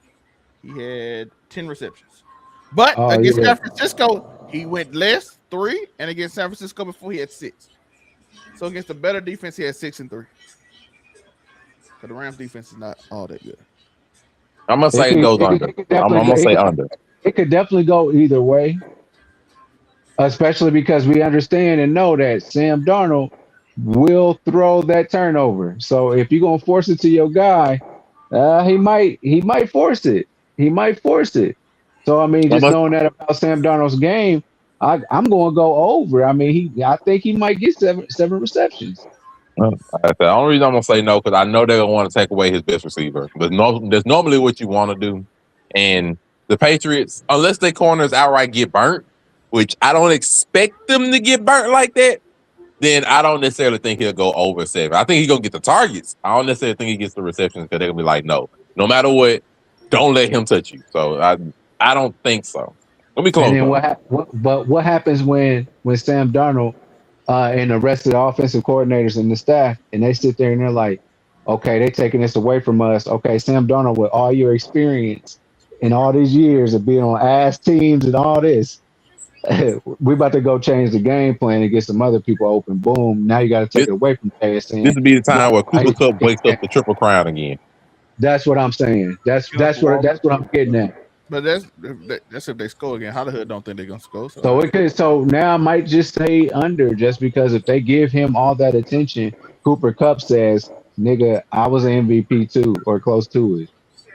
He had 10 receptions. But against San Francisco, he went less, 3, and against San Francisco before he had 6. So against the better defense, he had 6 and 3. But the Rams defense is not all that good. I'm gonna say it goes under. I'm gonna say under. It could definitely go either way, especially because we understand and know that Sam Darnold will throw that turnover. So if you're gonna force it to your guy, he might force it. He might force it. So I mean, just knowing that about Sam Darnold's game, I'm going to go over. I mean, I think he might get seven receptions. The only reason I'm gonna say no because I know they're gonna want to take away his best receiver. But that's normally what you want to do. And the Patriots, unless their corners outright get burnt, which I don't expect them to get burnt like that, then I don't necessarily think he'll go over 7. I think he's gonna get the targets. I don't necessarily think he gets the receptions because they're gonna be like, no matter what, don't let him touch you. So I don't think so. Let me close. What happens when Sam Darnold and the rest of the offensive coordinators and the staff, and they sit there and they're like, okay, they're taking this away from us. Okay, Sam Darnold, with all your experience in all these years of being on ass teams and all this, we about to go change the game plan and get some other people open. Boom! Now you got to take it away from JSN. This would be the time where Cooper Kupp wakes up the Triple Crown again. That's what I'm saying. That's what I'm getting at. But that's if they score again. How the hell don't think they're gonna score? So now I might just say under, just because if they give him all that attention, Cooper Kupp says, "Nigga, I was an MVP too, or close to it."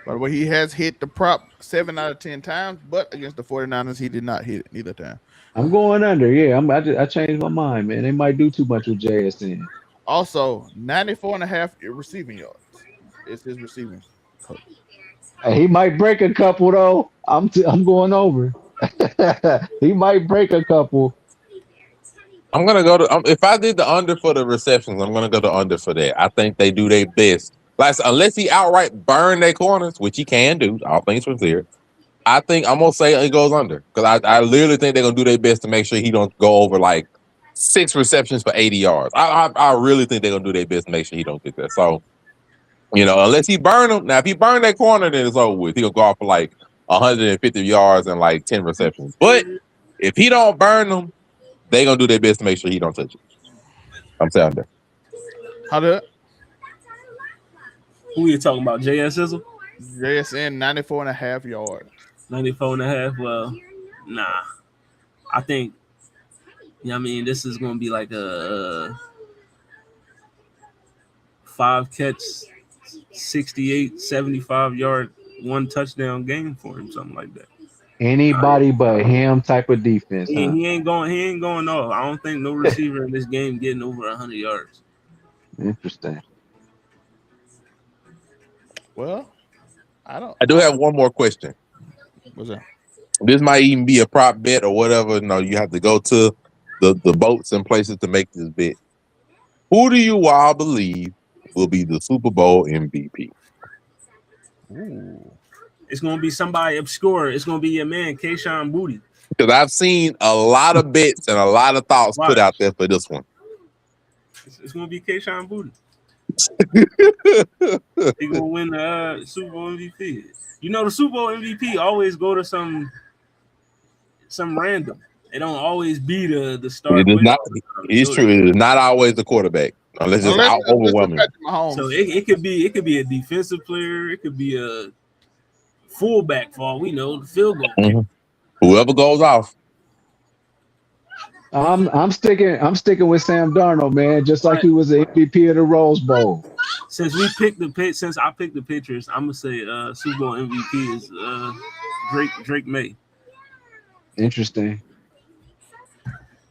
By the way, he has hit the prop 7 out of 10 times, but against the 49ers, he did not hit it neither time. I'm going under. Yeah, I changed my mind, man. They might do too much with JSN. Also, 94.5 receiving yards. It's his receiving coach. He might break a couple though. I'm going over. He might break a couple. I'm gonna go to if I did the under for the receptions, I'm gonna go to under for that. I think they do their best. Like unless he outright burn their corners, which he can do, all things considered. I think I'm gonna say it goes under because I literally think they're gonna do their best to make sure he don't go over like 6 receptions for 80 yards. I really think they're gonna do their best to make sure he don't get that. So, unless he burn them. Now, if he burn that corner, then it's over with. He'll go off for like 150 yards and like 10 receptions. But if he don't burn them, they're gonna do their best to make sure he don't touch it. I'm saying that. How did Who are you talking about? JS Sizzle? JSN 94.5 yards. 94.5. Well, nah. I think, this is going to be like a 5 catch, 68, 75 yard, 1 touchdown game for him, something like that. Anybody but him type of defense. He ain't going off. I don't think no receiver in this game getting over 100 yards. Interesting. Well, I do have one more question. What's that? This might even be a prop bet or whatever. No, you have to go to the boats and places to make this bet. Who do you all believe will be the Super Bowl MVP? Ooh. It's going to be somebody obscure. It's going to be your man, Kayshon Boutte. Because I've seen a lot of bets and a lot of thoughts put out there for this one. It's going to be Kayshon Boutte. He going to win the Super Bowl MVP. The Super Bowl MVP always go to some random. It don't always be the star. It is not. It's true. It is not always the quarterback unless it's out overwhelming. So it could be a defensive player. It could be a fullback for all we know. The field goal. Mm-hmm. Whoever goes off. I'm sticking with Sam Darnold, man. Just like he was the MVP of the Rose Bowl. Since I picked the Patriots, I'm gonna say Super Bowl MVP is Drake May. Interesting.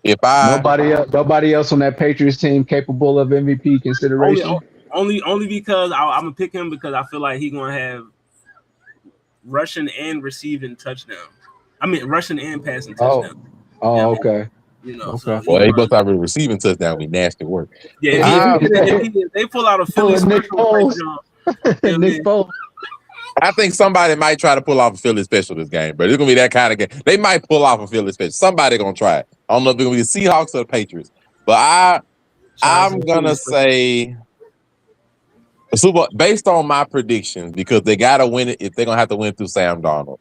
Nobody else on that Patriots team capable of MVP consideration. Only because I'm gonna pick him because I feel like he's gonna have rushing and receiving touchdowns. I mean rushing and passing touchdowns. Okay. Okay. So he must have a receiving touchdown. We nasty work. Yeah, if they pull out a Philly special. Nick Foles. I think somebody might try to pull off a Philly special this game, but it's gonna be that kind of game. They might pull off a Philly special. Somebody gonna try it. I don't know if it's gonna be the Seahawks or the Patriots, but I'm gonna say the Super Bowl based on my predictions because they gotta win it. If they're gonna have to win through Sam Darnold,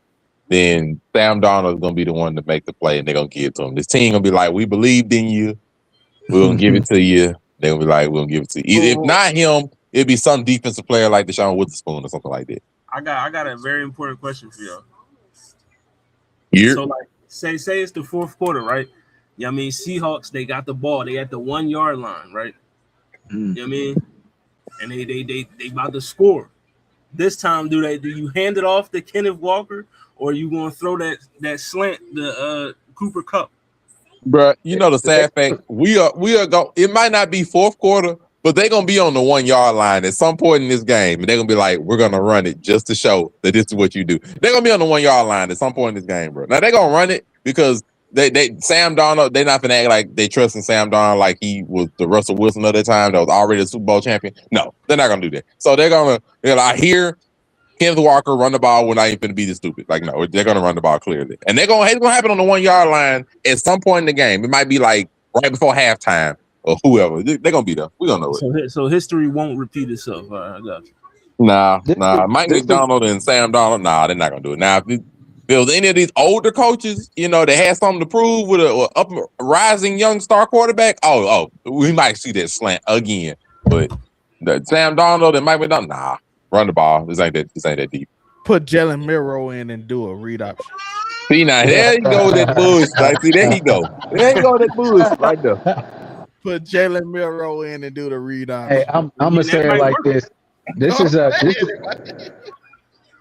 then Sam Darnold is gonna be the one to make the play, and they're gonna give it to him. This team gonna be like, "We believed in you. We're gonna give it to you." They're gonna be like, "We'll give it to you." If not him, it'd be some defensive player like Deshaun Witherspoon or something like that. I got a very important question for y'all. Yeah. So like say it's the fourth quarter, right? Seahawks, they got the ball, they at the 1 yard line, right? You know what I mean? And they about to score. This time, do you hand it off to Kenneth Walker or you gonna throw that slant the Cooper Kupp? Bruh, the sad fact, we are going. It might not be fourth quarter, but they're gonna be on the 1 yard line at some point in this game, and they're gonna be like, "We're gonna run it just to show that this is what you do." They're gonna be on the 1 yard line at some point in this game, bro. Now they're gonna run it because they Sam Darnold. They're not gonna act like they trust in Sam Darnold like he was the Russell Wilson of the time that was already a Super Bowl champion. No, they're not gonna do that. So they're I hear Kenneth Walker run the ball when I ain't gonna be this stupid. Like no, they're gonna run the ball clearly, and it's gonna happen on the 1 yard line at some point in the game. It might be like right before halftime. Or whoever, they're gonna be there. We gonna know it. So history won't repeat itself. I got you. Nah. Mike McDonald and Sam Darnold, they're not gonna do it. Now, if there was any of these older coaches, that had something to prove with a rising young star quarterback, we might see that slant again. But Sam Darnold and Mike McDonald, run the ball. This ain't that deep. Put Jalen Miro in and do a read option. See now, there you go with that bullshit. Like, see, there he go. There you go with that bullshit right there. Put Jalen Miro in and do the read on. Hey, I'm gonna say it like this.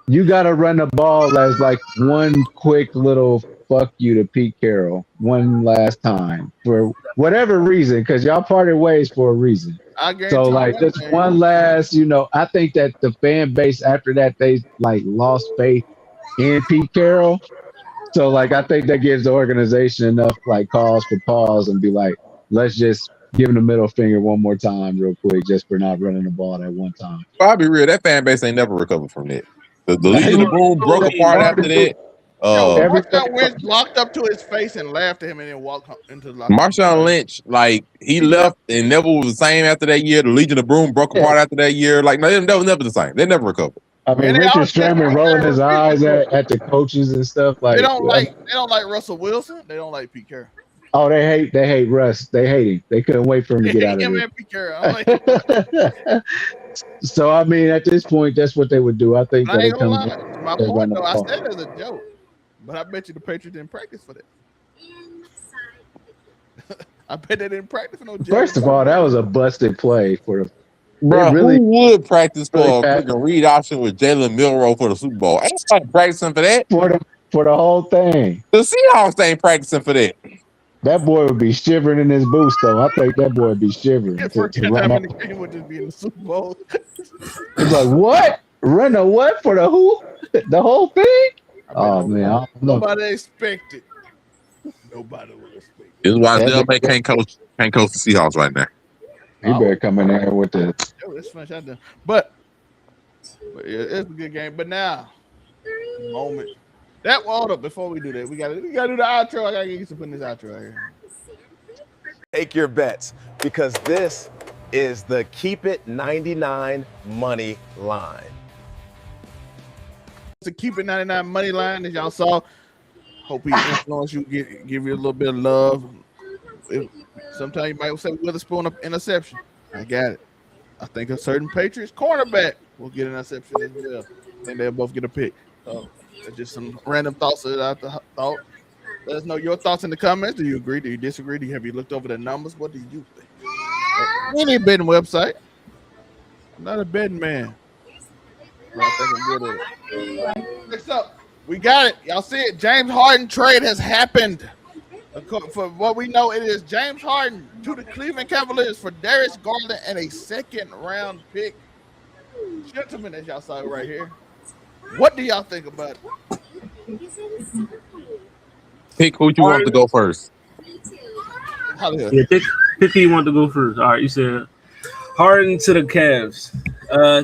You gotta run the ball as like one quick little fuck you to Pete Carroll one last time for whatever reason, because y'all parted ways for a reason. So like just one last, I think that the fan base after that they like lost faith in Pete Carroll. So like I think that gives the organization enough like cause for pause and be like, let's just give him the middle finger one more time real quick just for not running the ball that one time. I'll be real, that fan base ain't never recovered from that. The Legion of Boom broke apart after that. Marshawn Lynch walked up to his face and laughed at him and then walked into the locker room. Marshawn Lynch, like he left and never was the same after that year. The Legion of Boom broke apart after that year. Like no, that was never the same. They never recovered. I mean, Richard Sherman rolling his eyes at the coaches and stuff. Like they don't like Russell Wilson. They don't like Pete Carroll. Oh, they hate Russ. They hate him. They couldn't wait for him to get out of here. Pete Carroll. So I mean, at this point, that's what they would do. I think I ain't gonna lie. My point though, I said it as a joke, but I bet you the Patriots didn't practice for that. I bet they didn't practice for no joke. First of all, that was a busted play for the. Bro, really, who would practice for a read option with Jalen Milroe for the Super Bowl? I ain't like practicing for that. For the whole thing. The Seahawks ain't practicing for that. That boy would be shivering in his boots, though. I think that boy would be shivering. To run up. The game would just be in the Super Bowl. He's like, what? Run a what for the who? The whole thing? Oh man, nobody expected. Nobody would expect. This is why Dell can't coach the Seahawks right now. He better come in there with the. But it's a good game. But now, moment. That hold up. Before we do that, we gotta do the outro. I gotta get you to put this outro right here. Take your bets because this is the Keep It 99 money line. It's a Keep It 99 money line, as y'all saw. Hope he influenced you, give you a little bit of love. Sometimes you might say Witherspoon up interception. I got it. I think a certain Patriots cornerback will get an interception as well. I think they'll both get a pick. So just some random thoughts that I thought. Let us know your thoughts in the comments. Do you agree? Do you disagree? Have you looked over the numbers? What do you think? Any betting website. I'm not a betting man. I think I'm good at it. Next up, we got it. Y'all see it. James Harden trade has happened. For what we know, it is James Harden to the Cleveland Cavaliers for Darius Garland and a second-round pick. Gentlemen, as y'all saw it right here. What do y'all think about it? Pick who you want to go first. Yeah, pick who you want to go first. All right, you said Harden to the Cavs.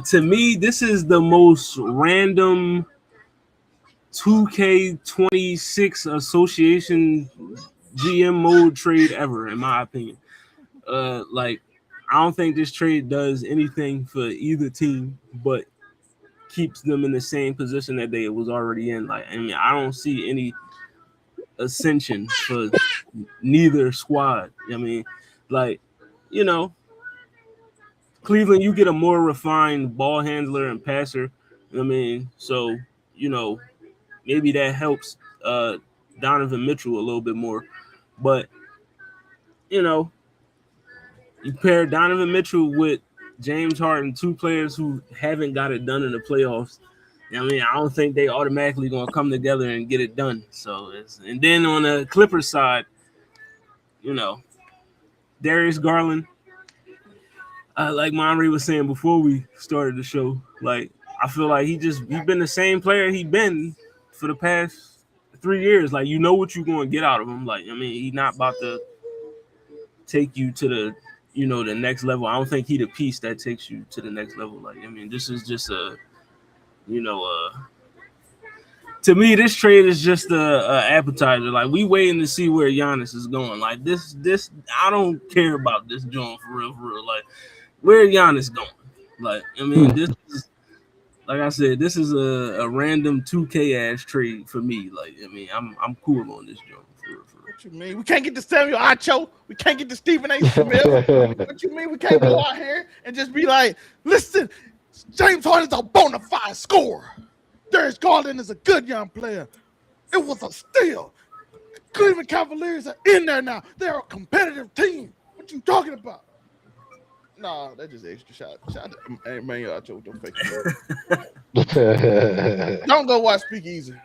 To me, this is the most random 2K26 association GM mode trade ever, in my opinion. Like, I don't think this trade does anything for either team, but keeps them in the same position that they was already in. Like, I mean, I don't see any ascension for neither squad. I mean, like, you know, Cleveland, you get a more refined ball handler and passer. I mean, so, you know, maybe that helps Donovan Mitchell a little bit more. But, you know, you pair Donovan Mitchell with James Harden, two players who haven't got it done in the playoffs. I mean, I don't think they automatically going to come together and get it done. So, and then on the Clippers side, you know, Darius Garland, like Monry was saying before we started the show, like, I feel like he's been the same player he been for the past 3 years. Like, you know what you're going to get out of him. Like, I mean, he's not about to take you to the, you know, the next level. I don't think he the piece that takes you to the next level. Like, I mean, this is just a, you know, to me, this trade is just a appetizer. Like, we waiting to see where Giannis is going. Like, this, I don't care about this joint for real. Like, where Giannis going? Like, I mean, this is, like I said, this is a random 2K ass trade for me. Like, I mean, I'm cool on this joint. What you mean? We can't get to Samuel Acho. We can't get to Stephen A. Smith. What you mean? We can't go out here and just be like, listen, James Harden's a bona fide scorer. Darius Garland is a good young player. It was a steal. The Cleveland Cavaliers are in there now. They're a competitive team. What you talking about? No, that's just extra shot. Hey, man, y'all with them fake. Don't go watch Speakeasy.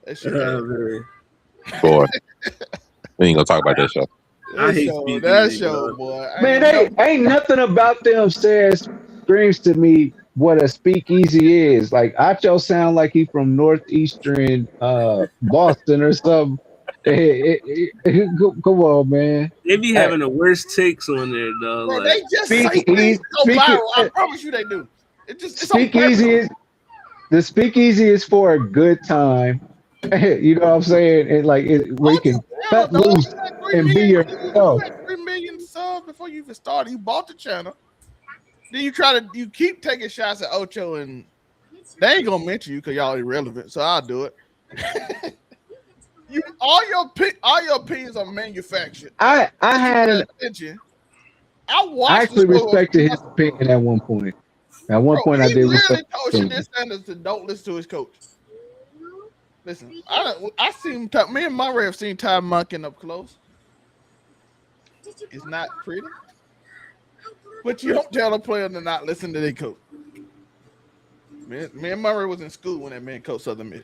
That shit. Boy, we ain't gonna talk about that show. That show, boy. Man, ain't nothing about them screams to me what a speakeasy is. Like Acho sound like he from northeastern Boston or something. Come on, man. They be Hey, having the worst takes on there, dog. Bro, Like, they just say things speakeasy, to go viral. I promise you they do. It's on purpose. speakeasy is the speakeasy is for a good time. You know what I'm saying? And like where you Bought can your channel, cut dog. loose You had 3 and be million views. You yourself. had 3 million subs before you even started. You bought the channel. Then you keep taking shots at Ocho, and they ain't gonna mention you because y'all irrelevant. So I'll do it. All your opinions are manufactured. I But you had pay an attention. I I watched this actually show. respected his opinion at one point. At one Bro, point, I he did literally respect told his Shadir opinion. Sanders to don't listen to his coach. Listen, I seen me and Murray have seen Ty Monken up close. It's not pretty, but you don't tell a player to not listen to their coach. Me and Murray was in school when that man coached Southern Miss.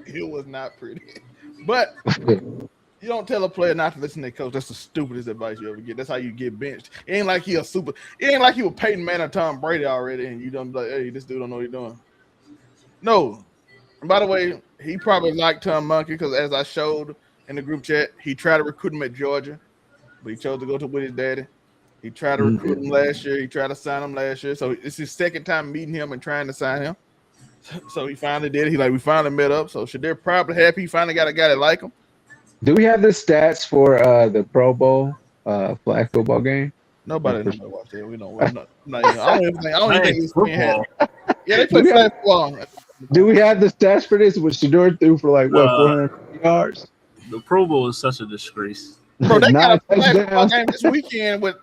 It was not pretty, but you don't tell a player not to listen to their coach. That's the stupidest advice you ever get. That's how you get benched. It ain't like he was Peyton Manning or Tom Brady already, and you don't be like, hey, this dude don't know what he's doing. No. And by the way, he probably liked Tom Monkey because, as I showed in the group chat, he tried to recruit him at Georgia, but he chose to go with his daddy. He tried to recruit him last year. He tried to sign him last year. So it's his second time meeting him and trying to sign him. So he finally did it. We finally met up. So Shadir probably happy he finally got a guy that like him. Do we have the stats for the Pro Bowl flag football game? Nobody watched it. We don't. I don't even think ESPN had it. Yeah, they play Do we flag have- football. Do we have the stats for this? What Shador threw for 450 yards? the Pro Bowl is such a disgrace. Bro, they got a 9 flag football touchdowns. game this weekend with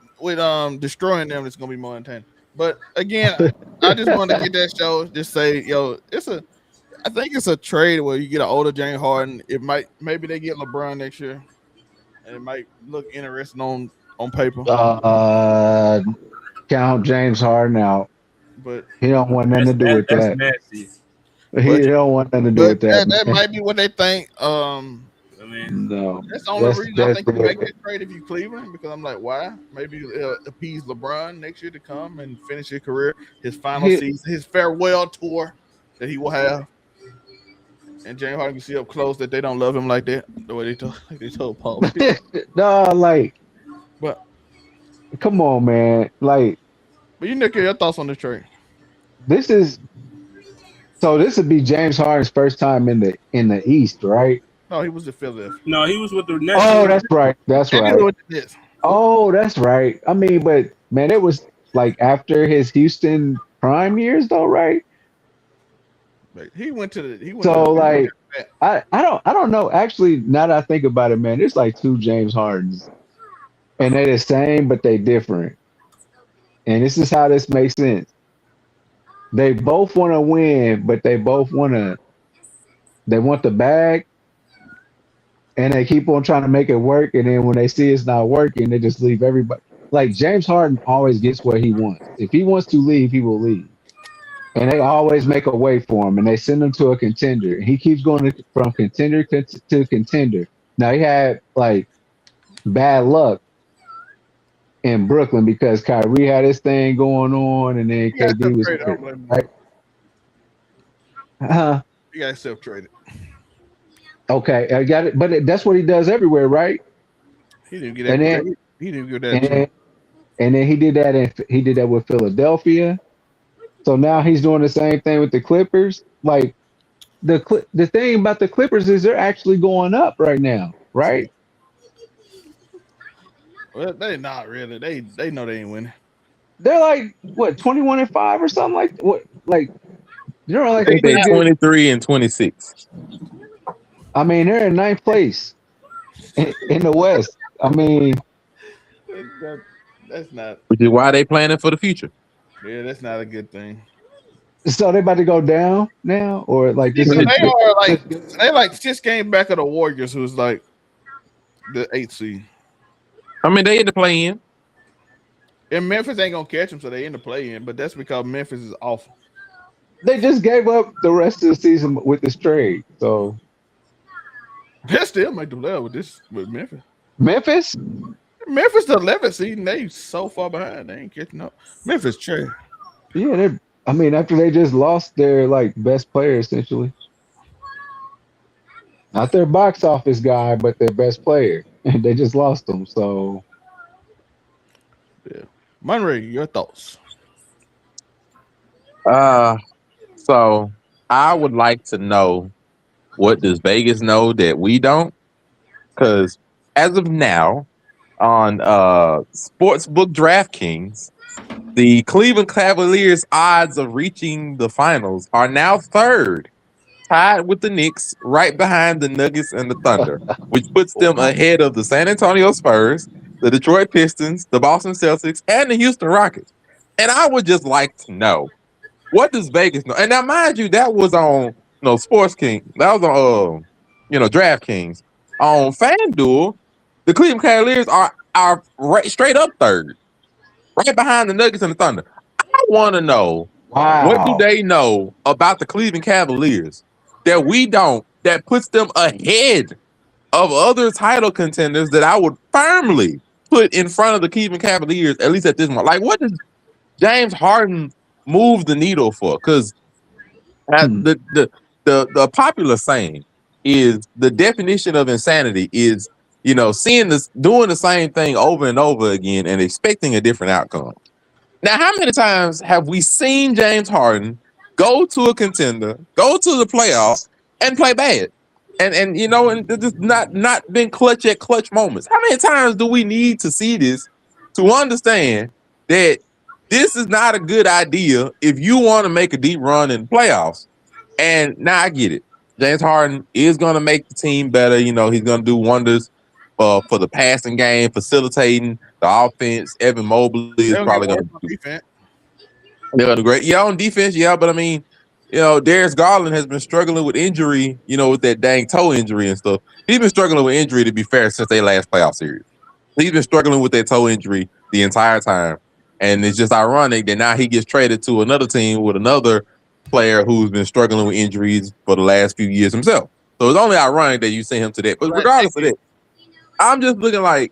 destroying them. It's gonna be more intense. But again, I just wanted to get that show. Just say, yo, I think it's a trade where you get an older James Harden. Maybe they get LeBron next year, and it might look interesting on paper. Count James Harden out. But He don't want nothing to do with that. That's nasty. He don't want nothing to do with that. That might be what they think. I mean, No, That's the only reason I think you make that trade if you Cleveland, because I'm like, why? Maybe appease LeBron next year to come and finish his career, his final season, his farewell tour that he will have. And James Harden can see up close that they don't love him like that, the way they told Paul. No, but come on, man. But you Nick, your thoughts on this trade? This would be James Harden's first time in the East, right? No, he was in Philadelphia. no, he was with the Nets. Oh, that's right. That's And he right. was with the Nets. Oh, that's right. I mean, but man, it was after his Houston prime years, though, right? He went to the. I don't know. Actually, now that I think about it, man, there's two James Hardens, and they're the same, but they different. And this is how this makes sense. They both want to win, but they both want the bag, and they keep on trying to make it work. And then when they see it's not working, they just leave everybody. James Harden always gets what he wants. If he wants to leave, he will leave. And they always make a way for him, and they send him to a contender. He keeps going from contender to contender. Now, he had bad luck in Brooklyn because Kyrie had his thing going on, and then KD was hurt, right? You got self-traded. Okay, I got it. But that's what he does everywhere, right? He didn't get that. He didn't get that. And then he did that with Philadelphia. So now he's doing the same thing with the Clippers. The thing about the Clippers is they're actually going up right now, right? Well, they not really. They know they ain't winning. They're 21-5 or something They're 23 and 26. I mean, they're in 9th place in the West. I mean, that's not. Which is why they planning for the future. Yeah, that's not a good thing. So they about to go down now, or They are 6 games back of the Warriors, who's the 8th seed. I mean, they in the play-in. And Memphis ain't gonna catch them, so they in the play-in. But that's because Memphis is awful. They just gave up the rest of the season with this trade, so They still make the playoff with Memphis. Memphis, the 11th seed, and they so far behind, they ain't catching up. Memphis trash. Yeah, after they just lost their like best player essentially, not their box office guy, but their best player, and they just lost them. So Yeah. Monray, your thoughts? Uh, so I would like to know, what does Vegas know that we don't? Because as of now, on Sportsbook DraftKings, the Cleveland Cavaliers' odds of reaching the finals are now third, tied with the Knicks, right behind the Nuggets and the Thunder, which puts them ahead of the San Antonio Spurs, the Detroit Pistons, the Boston Celtics, and the Houston Rockets. And I would just like to know, what does Vegas know? And now, mind you, that was on Sports King. That was on DraftKings. On FanDuel, the Cleveland Cavaliers are right, straight up third, right behind the Nuggets and the Thunder. I want to know, what do wow, they know about the Cleveland Cavaliers that we don't, that puts them ahead of other title contenders that I would firmly put in front of the Cleveland Cavaliers, at least at this moment? Like, what does James Harden move the needle for? Because Hmm. the popular saying is, the definition of insanity is, seeing this, doing the same thing over and over again and expecting a different outcome. Now, how many times have we seen James Harden go to a contender, go to the playoffs, and play bad? And just not been clutch at clutch moments. How many times do we need to see this to understand that this is not a good idea if you want to make a deep run in the playoffs? And now I get it. James Harden is going to make the team better. He's going to do wonders for the passing game, facilitating the offense. Evan Mobley They is don't probably get going worse to on do. defense. They're going to do great. Yeah, on defense, yeah, but I mean, Darius Garland has been struggling with injury, with that dang toe injury and stuff. He's been struggling with injury, to be fair, since their last playoff series. He's been struggling with that toe injury the entire time. And it's just ironic that now he gets traded to another team with another player who's been struggling with injuries for the last few years himself. So it's only ironic that you send him to that. But regardless of that, I'm just looking like,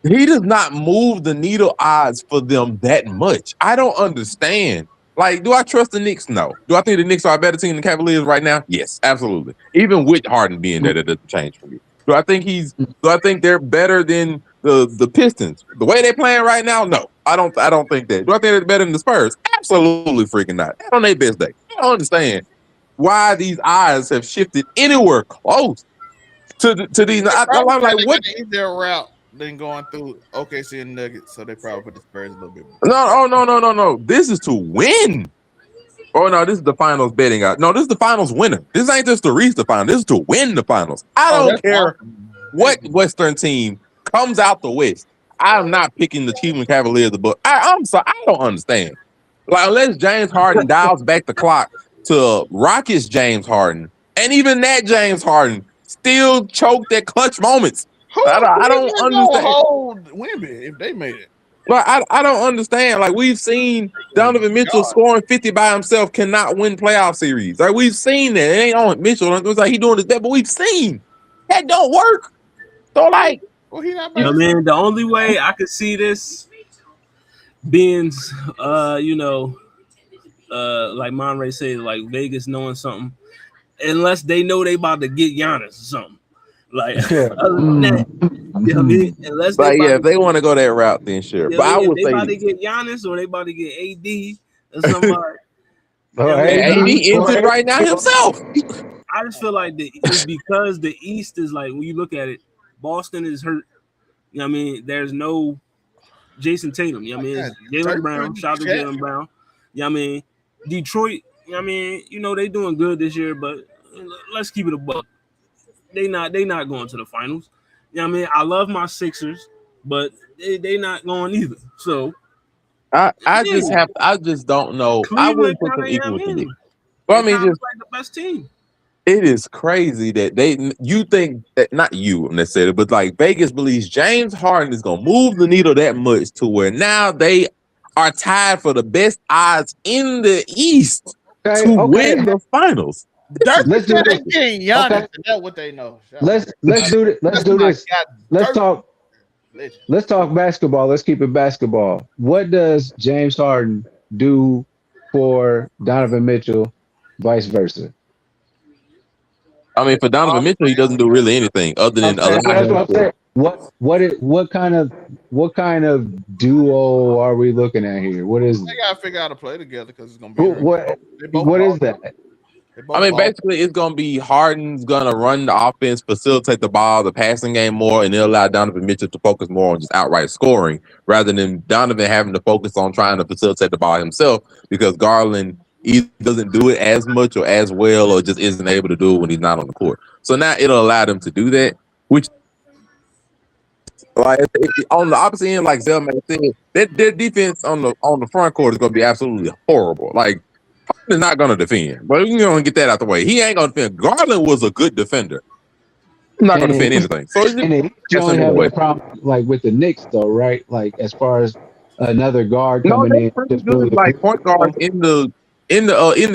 he does not move the needle odds for them that much. I don't understand. Like, do I trust the Knicks? No. Do I think the Knicks are a better team than the Cavaliers right now? Yes, absolutely. Even with Harden being there, that doesn't change for me. Do I think they're better than the Pistons? The way they're playing right now? No. I don't think that. Do I think they're better than the Spurs? Absolutely freaking not. Not on their best day. I don't understand why these odds have shifted anywhere close to these. I'm like, what? An easier route than going through OKC and Nuggets, so they probably put the Spurs a little bit more. No. This is to win. Oh no, this is the finals betting out. No, this is the finals winner. This ain't just to reach the final. This is to win the finals. I don't care what Western team comes out the West. I'm not picking the Cleveland Cavaliers, but I'm sorry, I don't understand. Like, unless James Harden dials back the clock to Rockets James Harden, and even that James Harden still choked at clutch moments. I don't understand. Hold Wemby if they made it. But I don't understand. Like, we've seen Donovan Mitchell scoring 50 by himself cannot win playoff series. Like, we've seen that. It ain't on Mitchell. It was like he doing his best, but we've seen that don't work. So, like, well, he not. Man, the only way I could see this being, like Monray said, like Vegas knowing something, unless they know they about to get Giannis or something. Like, other than that, unless if they want to go that route, then sure. But I would they say, about to get Giannis or they about to get AD or somebody. AD injured right now himself. I just feel like it's because the East is like, when you look at it, Boston is hurt. You know what I mean? There's no Jason Tatum. You know what I mean? Jaylen Brown. Shout out to Jaylen Brown. You know what I mean? Detroit, you know what I mean? They doing good this year, but let's keep it a buck. They not going to the finals. You know what I mean? I love my Sixers, but they not going either. So I just don't know. Cleveland, I wouldn't put them equal with the Knicks. But I mean, just like the best team. It is crazy that you think that, not you necessarily, but like Vegas believes James Harden is gonna move the needle that much to where now they are tied for the best odds in the East to win the finals. Let's do this. Giannis, that's what they know. Let's do it. Let's do this. Let's talk basketball. Let's keep it basketball. What does James Harden do for Donovan Mitchell, vice versa? I mean, for Donovan Mitchell, he doesn't do really anything other than allow That's what him I'm saying. What kind of duo are we looking at here? What is They it? gotta figure out how to play together because it's gonna be. What is that? I mean, basically, it's going to be Harden's going to run the offense, facilitate the ball, the passing game more, and it'll allow Donovan Mitchell to focus more on just outright scoring rather than Donovan having to focus on trying to facilitate the ball himself because Garland either doesn't do it as much or as well or just isn't able to do it when he's not on the court. So now it'll allow them to do that, which like on the opposite end, like Zelman said, their defense on the front court is going to be absolutely horrible. Like, is not going to defend, but we're going to get that out the way. He ain't going to defend. Garland was a good defender. He's not going to defend anything. So you only have a problem like with the Knicks, though, right? Like as far as another guard coming in, just good, like point guards in the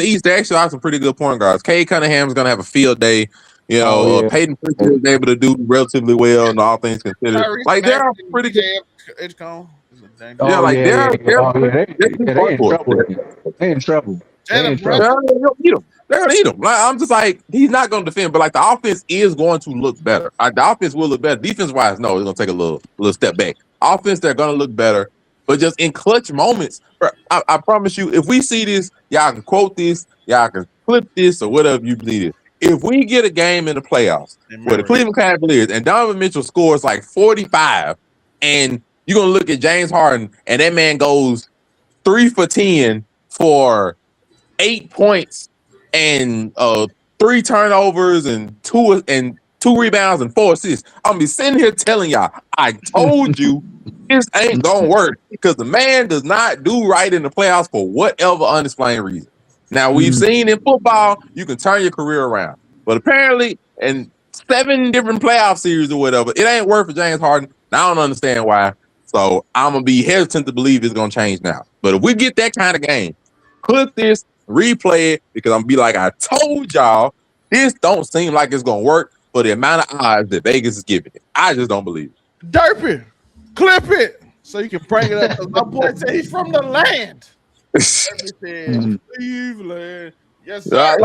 East. They actually have some pretty good point guards. Cade Cunningham's going to have a field day. You know, Peyton Pritchard is able to do relatively well, and all things considered. Like they're pretty good. They're in trouble. They're in trouble. They're gonna eat him. Like, I'm just like, he's not gonna defend, but like the offense is going to look better. The offense will look better. Defense wise, no, it's gonna take a little step back. Offense, they're gonna look better, but just in clutch moments, bro, I promise you, if we see this, y'all can quote this, y'all can clip this or whatever you believe it. If we get a game in the playoffs where the Cleveland Cavaliers and Donovan Mitchell scores like 45, and you're gonna look at James Harden and that man goes 3 for 10 for 8 points and 3 turnovers and two rebounds and 4 assists. I'm gonna be sitting here telling y'all, I told you this ain't gonna work because the man does not do right in the playoffs for whatever unexplained reason. Now we've seen in football you can turn your career around, but apparently in 7 different playoff series or whatever, it ain't worth for James Harden. I don't understand why. So I'm gonna be hesitant to believe it's gonna change now. But if we get that kind of game, put this, replay it, because I'm gonna be like, I told y'all, this don't seem like it's gonna work for the amount of odds that Vegas is giving it. I just don't believe it. Derpy, clip it so you can bring it up. Because my boy said he's from the land. Derpy said, Cleveland. Yes, sir.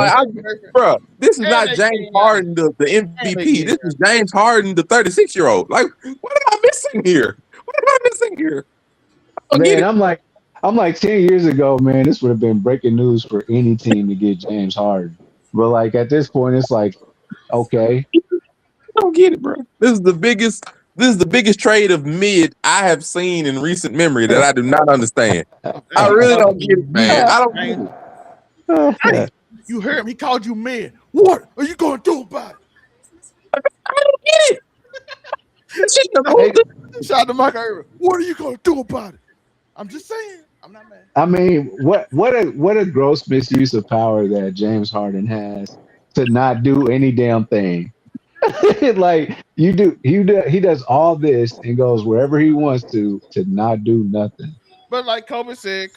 Bro, this is not James Harden, the MVP. This is James Harden, the 36-year-old. Like, what am I missing here? Man, I'm like 10 years ago, man, this would have been breaking news for any team to get James Harden. But like at this point, it's like, okay. I don't get it, bro. This is the biggest trade of mid I have seen in recent memory that I do not understand. I really don't get it, man. I don't get it. Hey, you heard him. He called you mid. What are you going to do about it? I don't get it. Shout out to Mike Irvin. What are you going to do about it? I'm just saying. I'm not mad. I mean, what a gross misuse of power that James Harden has to not do any damn thing. Like he does all this and goes wherever he wants to not do nothing. But like Kobe said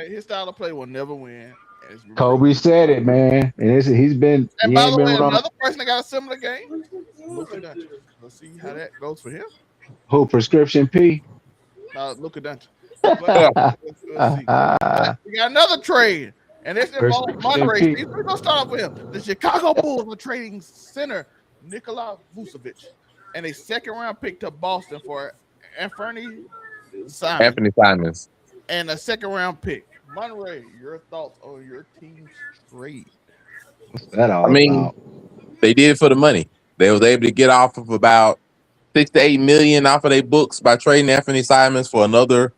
his style of play will never win. Kobe said it, man, and he's been. And by the way, another person that got a similar game. Let's see how that goes for him. Who, Prescription P? Luka Doncic. Let's see. We got another trade, and this involves Monterey. We're gonna start off with him. The Chicago Bulls are trading center Nikola Vucevic and a second-round pick to Boston for Anthony Simons and a second-round pick. Monterey, your thoughts on your team's trade? What's that all about? They did it for the money. They was able to get off of about $6 to $8 million off of their books by trading Anthony Simons for another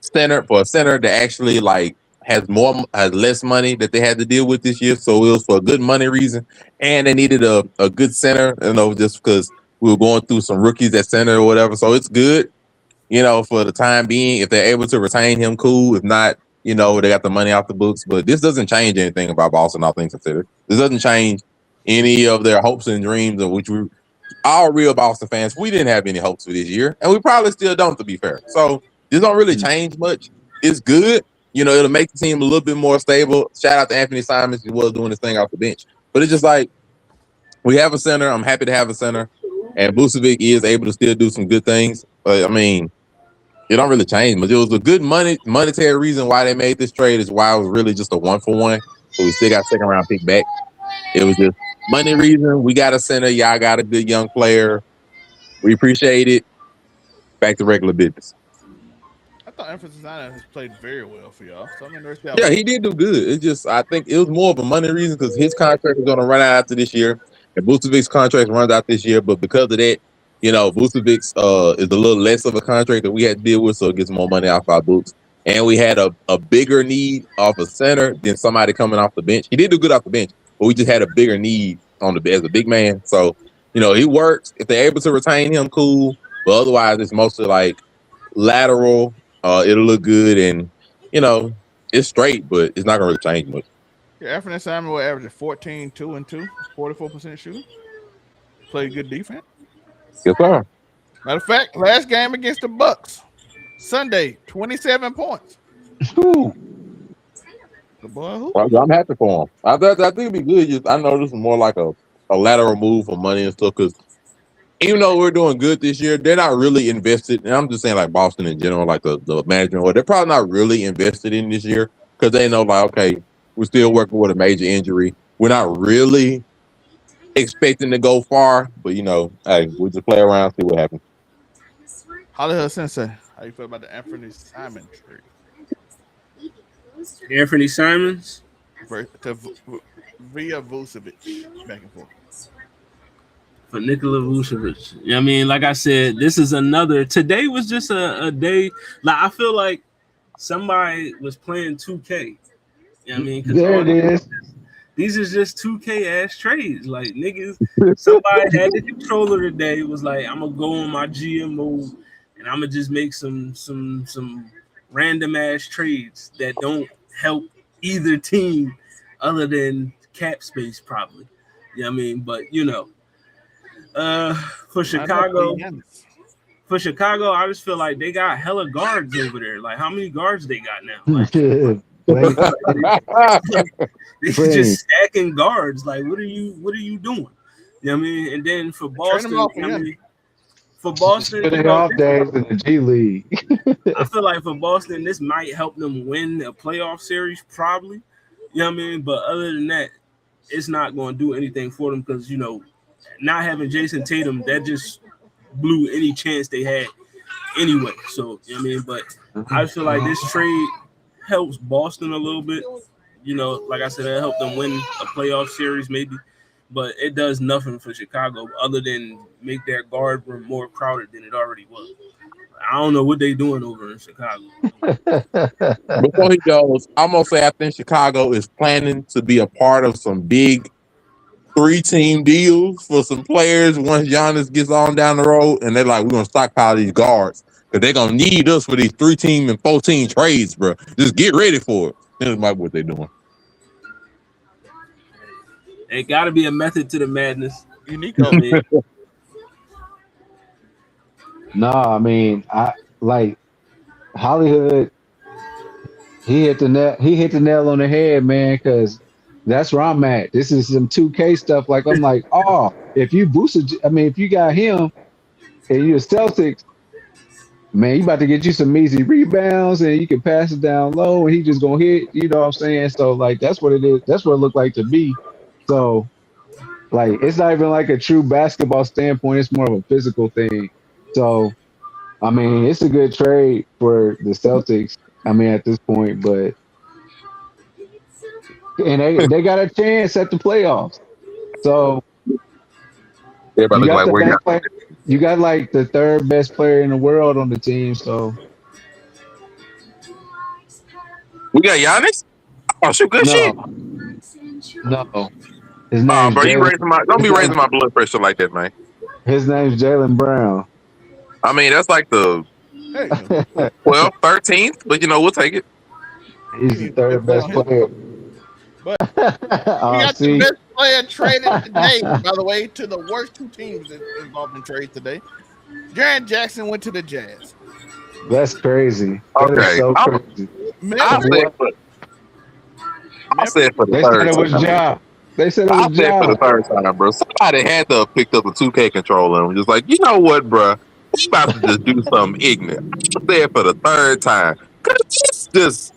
center that actually like has less money that they had to deal with this year. So it was for a good money reason, and they needed a good center, just because we were going through some rookies at center or whatever. So it's good, for the time being. If they're able to retain him, cool. If not, they got the money off the books. But this doesn't change anything about Boston, all things considered. This doesn't change any of their hopes and dreams, of which we, all real Boston fans, we didn't have any hopes for this year, and we probably still don't, to be fair. So this don't really change much. It's good. It'll make the team a little bit more stable. Shout out to Anthony Simons. He was doing his thing off the bench. But it's just like, we have a center. I'm happy to have a center. And Vucevic is able to still do some good things. But, I mean, It don't really change much. It was a good monetary reason why they made this trade is why it was really just a 1-for-1. So we still got second round pick back. It was just money reason. We got a center. Y'all got a good young player. We appreciate it. Back to regular business. I thought Anthony Simons has played very well for y'all. So I'm interested. Yeah, he did do good. It's just I think it was more of a money reason because his contract is going to run out after this year, and Vucevic's contract runs out this year. But because of that, Vucevic's is a little less of a contract that we had to deal with, so it gets more money off our books. And we had a bigger need off a center than somebody coming off the bench. He did do good off the bench, but we just had a bigger need on the as a big man. So he works. If they're able to retain him, cool. But otherwise, it's mostly like lateral. It'll look good, and it's straight, but it's not gonna really change much. Yeah, Anthony Simons will average 14, 2 and 2, 44% shooting. Played good defense. Yes, sir. Matter of fact, last game against the Bucks, Sunday, 27 points. Ooh. The boy who? Well, I'm happy for him. I think it'd be good. I know this is more like a lateral move for money and stuff because even though we're doing good this year, they're not really invested. And I'm just saying, like Boston in general, like the management, or they're probably not really invested in this year because they know, like, okay, we're still working with a major injury. We're not really expecting to go far, but hey, we'll just play around, see what happens. Hollywood Sensei, how you feel about the Anthony Simons trade? Anthony Simons Via Vucevic, back and forth. For Nikola Vucevic. I mean, like I said, this is today was just a day. Like I feel like somebody was playing 2K. I mean, there it is. These is just 2K ass trades. Like niggas, somebody had the controller today, was like, I'm gonna go on my GMO and I'm gonna just make some random ass trades that don't help either team other than cap space, probably. I mean, but for Chicago, I just feel like they got hella guards over there. Like, how many guards they got now? Like, they just stacking guards. Like, what are you doing? You know what I mean? And then for Boston, Spending off days in the G League. I feel like for Boston, this might help them win a playoff series, probably. You know what I mean? But other than that, it's not going to do anything for them because, not having Jason Tatum, that just blew any chance they had anyway. So, you know what I mean? But I feel like this trade helps Boston a little bit. Like I said, it helped them win a playoff series maybe. But it does nothing for Chicago other than make their guard room more crowded than it already was. I don't know what they doing over in Chicago. Before he goes, I'm going to say I think Chicago is planning to be a part of some big 3-team deals for some players once Giannis gets on down the road, and they're like, we're going to stockpile these guards because they're going to need us for these 3-team and 4-team trades, bro. Just get ready for it. That's like what they're doing. It got to be a method to the madness. Unique. No, I mean, I like Hollywood. He hit the nail on the head, man, because that's where I'm at. This is some 2K stuff. Like, I'm like, if you got him and you're Celtics, man, you about to get you some easy rebounds and you can pass it down low and he just gonna hit, you know what I'm saying? So, like, that's what it is. That's what it looked like to me. So, like, it's not even like a true basketball standpoint. It's more of a physical thing. So, I mean, it's a good trade for the Celtics. I mean, at this point, but and they got a chance at the playoffs. So you got like the third best player in the world on the team. So we got Giannis. Oh, shoot, good shit. No, his name. Bro, don't be raising my blood pressure like that, man. His name's Jaylen Brown. I mean, that's like the 12th, 13th, but we'll take it. He's the third best player. But we got the best player traded today, by the way, to the worst 2 teams involved in trade today. Jaren Jackson went to the Jazz. That's crazy. Okay. That is so crazy. I said for the third time. They said it was for the third time, bro. Somebody had to have picked up a 2K controller and was just like, you know what, bro? we about to just do something ignorant. I say it for the third time. Cause this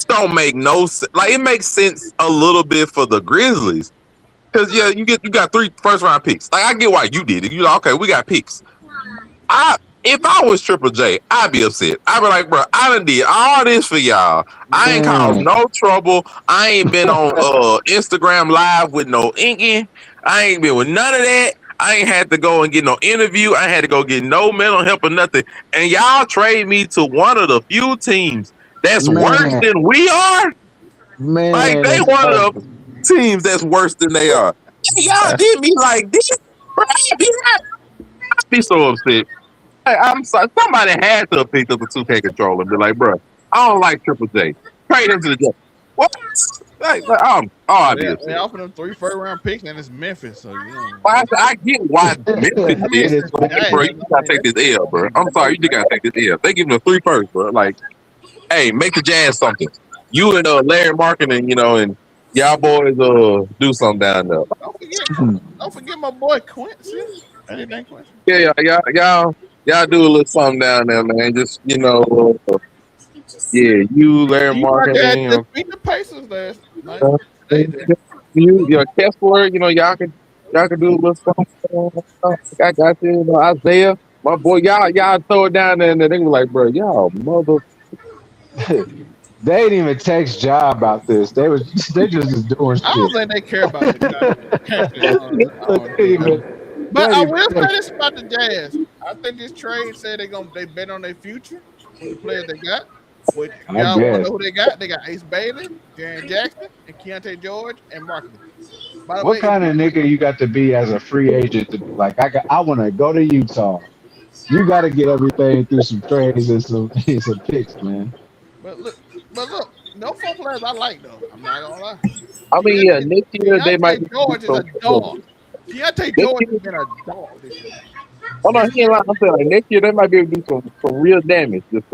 don't make no sense. Like it makes sense a little bit for the Grizzlies. Cause yeah, you got 3 first round picks. Like I get why you did it. You know, okay, we got picks. If I was Triple J, I'd be upset. I'd be like, bro, I done did all this for y'all. I ain't caused no trouble. I ain't been on Instagram Live with no inking. I ain't been with none of that. I ain't had to go and get no interview. I ain't had to go get no mental help or nothing. And y'all trade me to one of the few teams that's worse than we are. Man, like they one of the teams that's worse than they are. Y'all did me like this, bro. I'd be so upset. I'm sorry. Somebody had to have picked up a 2K controller and be like, bro, I don't like Triple J. Trade him to the Jets. What? I'd be upset. They offered them 3 first-round picks, and it's Memphis. So you know. I get why Memphis did it. Bro, you gotta take this L, bro. I'm sorry, you gotta take this L. They give him a 3 first, bro. Like, hey, make the Jazz something. You and Larry Marketing, you know, and y'all boys do something down there. Don't forget my boy Quincy. Anything, Quincy? Yeah, y'all do a little something down there, man. Just you know, you Larry Marketing. You beat the Pacers last night. You Kessler, you know, y'all can do a little something. I got you know, Isaiah, my boy. Y'all throw it down there, and they were like, bro, y'all mother. They didn't even text Ja about this. They just doing shit. I don't think they care about the guy. But I will say this about the Jazz. I think this trade said they bet on their future with the players they got. Which y'all want to know who they got? They got Ace Bailey, Jaren Jackson, and Keontae George, and Marketing. What kind of nigga you got to be as a free agent to be like? I want to go to Utah. You got to get everything through some trades and some picks, man. But look, no 4 players I like though. I'm not gonna lie. I mean, yeah, next year they might. George is a dog. Keontae George has been a dog this year. Hold on, he ain't lying. I'm saying like next year they might be able to do some real damage. Just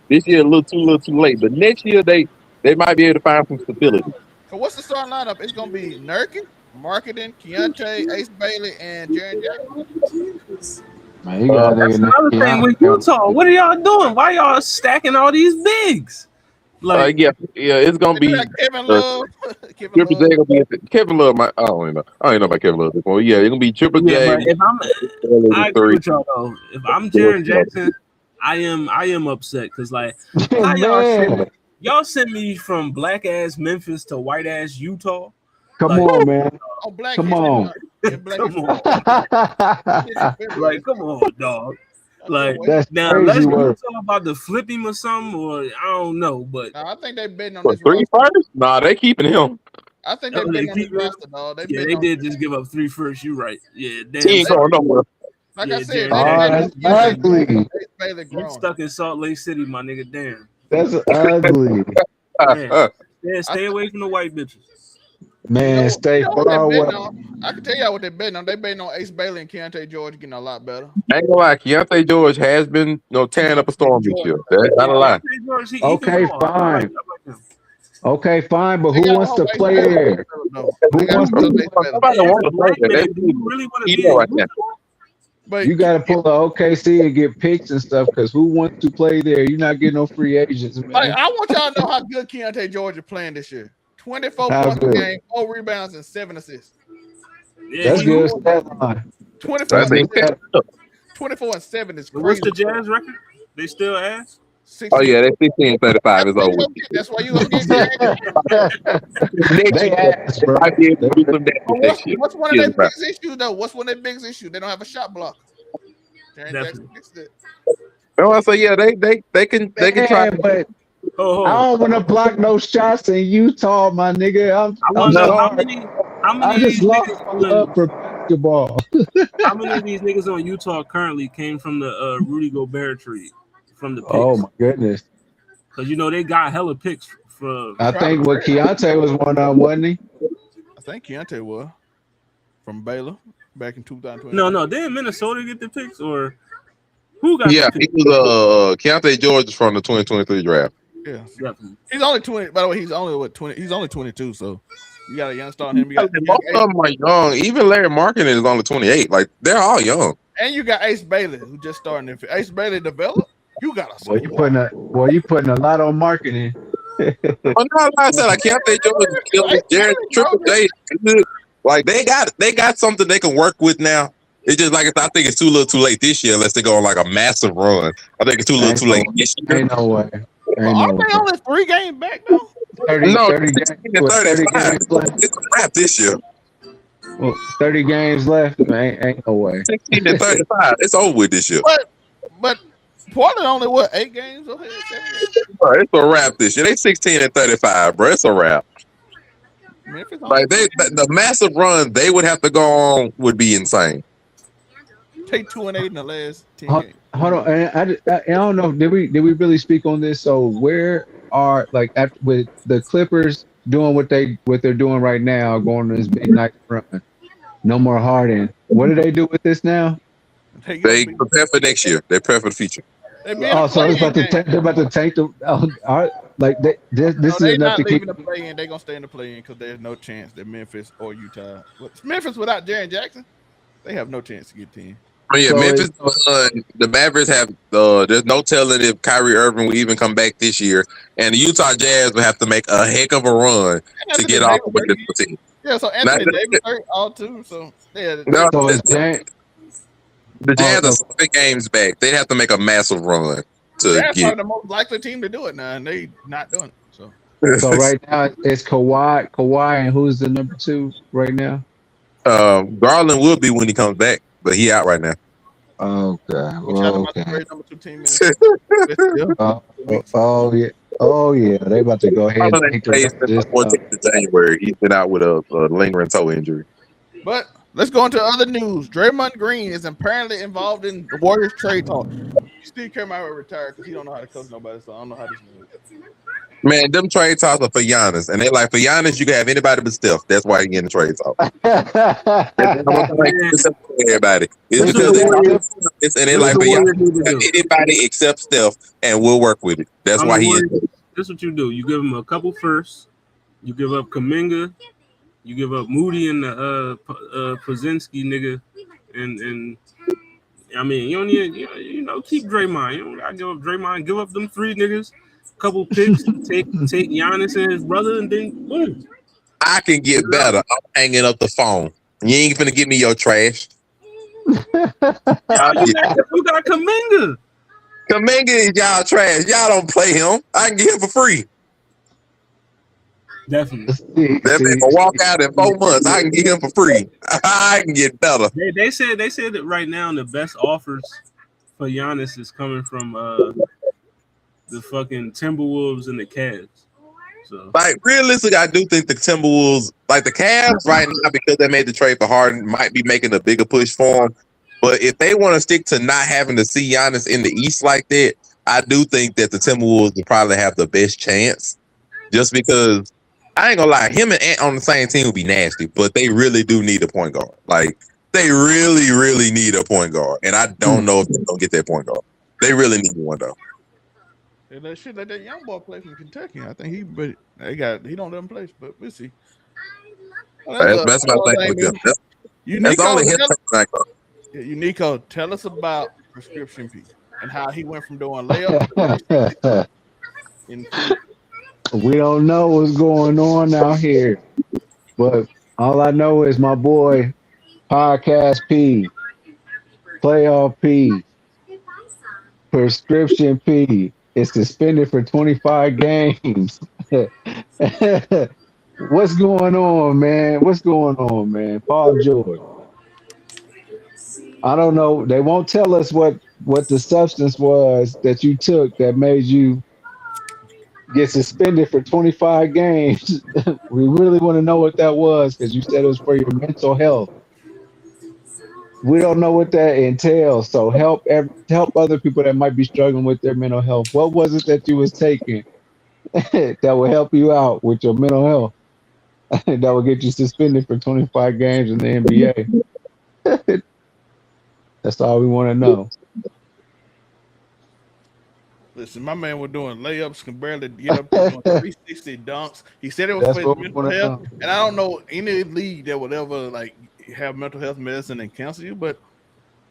this year a little too late, but next year they might be able to find some stability. So what's the starting lineup? It's gonna be Nurkic, Marketing, Keontae, Ace Bailey, and Jaren Jackson. Man, that's another thing with Utah. What are y'all doing? Why y'all stacking all these bigs? Like it's gonna be Kevin Love. Triple J gonna be Kevin Love. I don't know about Kevin Love. Well, yeah, it's gonna be Triple J. I agree with y'all though. If I'm Jaren Jackson, I am upset because like how y'all sent me from black ass Memphis to white ass Utah. Come on, man. Oh, black come on. Come on. Like, come on, dog. Like, that's now let's talk about the flip him or something, or I don't know, but I think they betting on this 3 first. Nah, they keeping him. I think they betting on this roster, dog. They did just give up 3 first. You right? Yeah, damn. He ain't going nowhere. Like I said, that's ugly. You stuck in Salt Lake City, my nigga. Damn. That's ugly. Yeah, stay away from the white bitches. Man, stay far away. I can tell y'all what they're betting on. They betting on Ace Bailey and Keontae George getting a lot better. I ain't gonna lie, Keontae George has been tearing up a storm this year. That's not a lie. Okay, fine. Okay, fine, but who wants to play there? But you got to pull the OKC and get picks and stuff because who wants to play there? You're not getting no free agents, man. Like, I want y'all to know how good Keontae George is playing this year. 24 points a game, 4 rebounds, and 7 assists. Yeah, that's good. 24 and 7 is crazy. What's the Jazz record? They still ass? 16. Oh yeah, they 16-35 is over. That's why you gonna get they ass, bro. What's one of their biggest issues though? What's one of their biggest issues? They don't have a shot block. No, I say yeah, they can try, but I don't want to block no shots in Utah, my nigga. I just lost my love for basketball. How many of these niggas on Utah currently came from the Rudy Gobert trade? From the picks? Oh my goodness! Because they got hella picks for. I think what Keontae was one on, wasn't he? I think Keontae was from Baylor back in 2020. No, didn't Minnesota get the picks or who got? Yeah, he was Keontae George from the 2023 draft. Yeah, definitely. He's only 20. By the way, he's only 20. He's only 22. So you got a youngster on him. Most of them are young. Even Larry Marketing is only 28. Like they're all young. And you got Ace Bailey who just starting. If Ace Bailey develop, you got a Boy, you putting a lot on marketing. Oh no, I said I can't think Jared Triple J. Like they got something they can work with now. It's just like I think it's too little too late this year unless they go on like a massive run. I think it's too little too late this year. Ain't no way. Aren't they only 3 games back though? 30 No, 30 games, 30 games left. It's a wrap this year. Well, 30 games left. Ain't no way. 16 and 35. It's over with this year. But Portland only 8 games? Okay, 7 games. Bro, it's a wrap this year. They 16 and 35, bro. It's a wrap. Like the massive run they would have to go on would be insane. Take 2 and 8 in the last 10 games. Hold on, I don't know. Did we really speak on this? So where are with the Clippers doing what they're doing right now, going on this big night run? No more Harden. What do they do with this now? They prepare for next year. They prepare for the future. Oh, so it's about to they're about to tank the. This is enough to keep the play-in. They're gonna stay in the play-in because there's no chance that Memphis or Utah. Memphis without Jaren Jackson, they have no chance to get 10. Oh, yeah, so Memphis. The Mavericks have. There's no telling if Kyrie Irving will even come back this year, and the Utah Jazz will have to make a heck of a run to get off the way to team. Yeah, so Anthony Davis hurt all too. So yeah, the Jazz are 7 games back. They have to make a massive run to get the most likely team to do it now, and they not doing it. So right now it's Kawhi, and who's the number 2 right now? Garland will be when he comes back, but he out right now. Okay. Number 2 team. Oh yeah. They about to go ahead. January. He's been out with a lingering toe injury. But let's go into other news. Draymond Green is apparently involved in the Warriors trade talk. Steve Kerr will retire because he don't know how to coach nobody, so I don't know how this moves. Man, them trade talks are for Giannis, and they like for Giannis, you can have anybody but Steph. That's why he getting the trade talk. Everybody, it's because and they like for Giannis, anybody except Steph, and we'll work with it. That's why he is. That's what you do. You give him a couple firsts. You give up Kuminga. You give up Moody and the Pozinski nigga, and I mean you don't need keep Draymond. You don't gotta give up Draymond. Give up them 3 niggas. Couple picks, take Giannis and his brother, and then boom. I can get better. I'm hanging up the phone. You ain't finna give me your trash. You got Kuminga. Kuminga is y'all trash. Y'all don't play him. I can get him for free. Definitely. That man will walk out in 4 months. I can get him for free. I can get better. They said that right now the best offers for Giannis is coming from the fucking Timberwolves and the Cavs. So, like, realistically, I do think the Timberwolves, like the Cavs right now, because they made the trade for Harden, might be making a bigger push for him. But if they want to stick to not having to see Giannis in the East like that, I do think that the Timberwolves will probably have the best chance. Just because, I ain't gonna lie, him and Ant on the same team would be nasty, but they really do need a point guard. Like, they really, really need a point guard. And I don't know if they're gonna get that point guard. They really need one, though. They should let that young boy play from Kentucky. I think he don't let him play, but we'll see. Well, that's my thing with them. That's only his Nico, tell us about Prescription P and how he went from doing layups. We don't know what's going on out here, but all I know is my boy Podcast P, Playoff P, Prescription P is suspended for 25 games. What's going on, man? Paul George. I don't know. They won't tell us what the substance was that you took that made you get suspended for 25 games. We really want to know what that was because you said it was for your mental health. We don't know what that entails, so help other people that might be struggling with their mental health. What was it that you was taking that will help you out with your mental health that will get you suspended for 25 games in the NBA? That's all we want to know. Listen, my man was doing layups, can barely get up to 360 dunks. He said it was for his mental health, and I don't know any league that would ever have mental health medicine and cancel you, but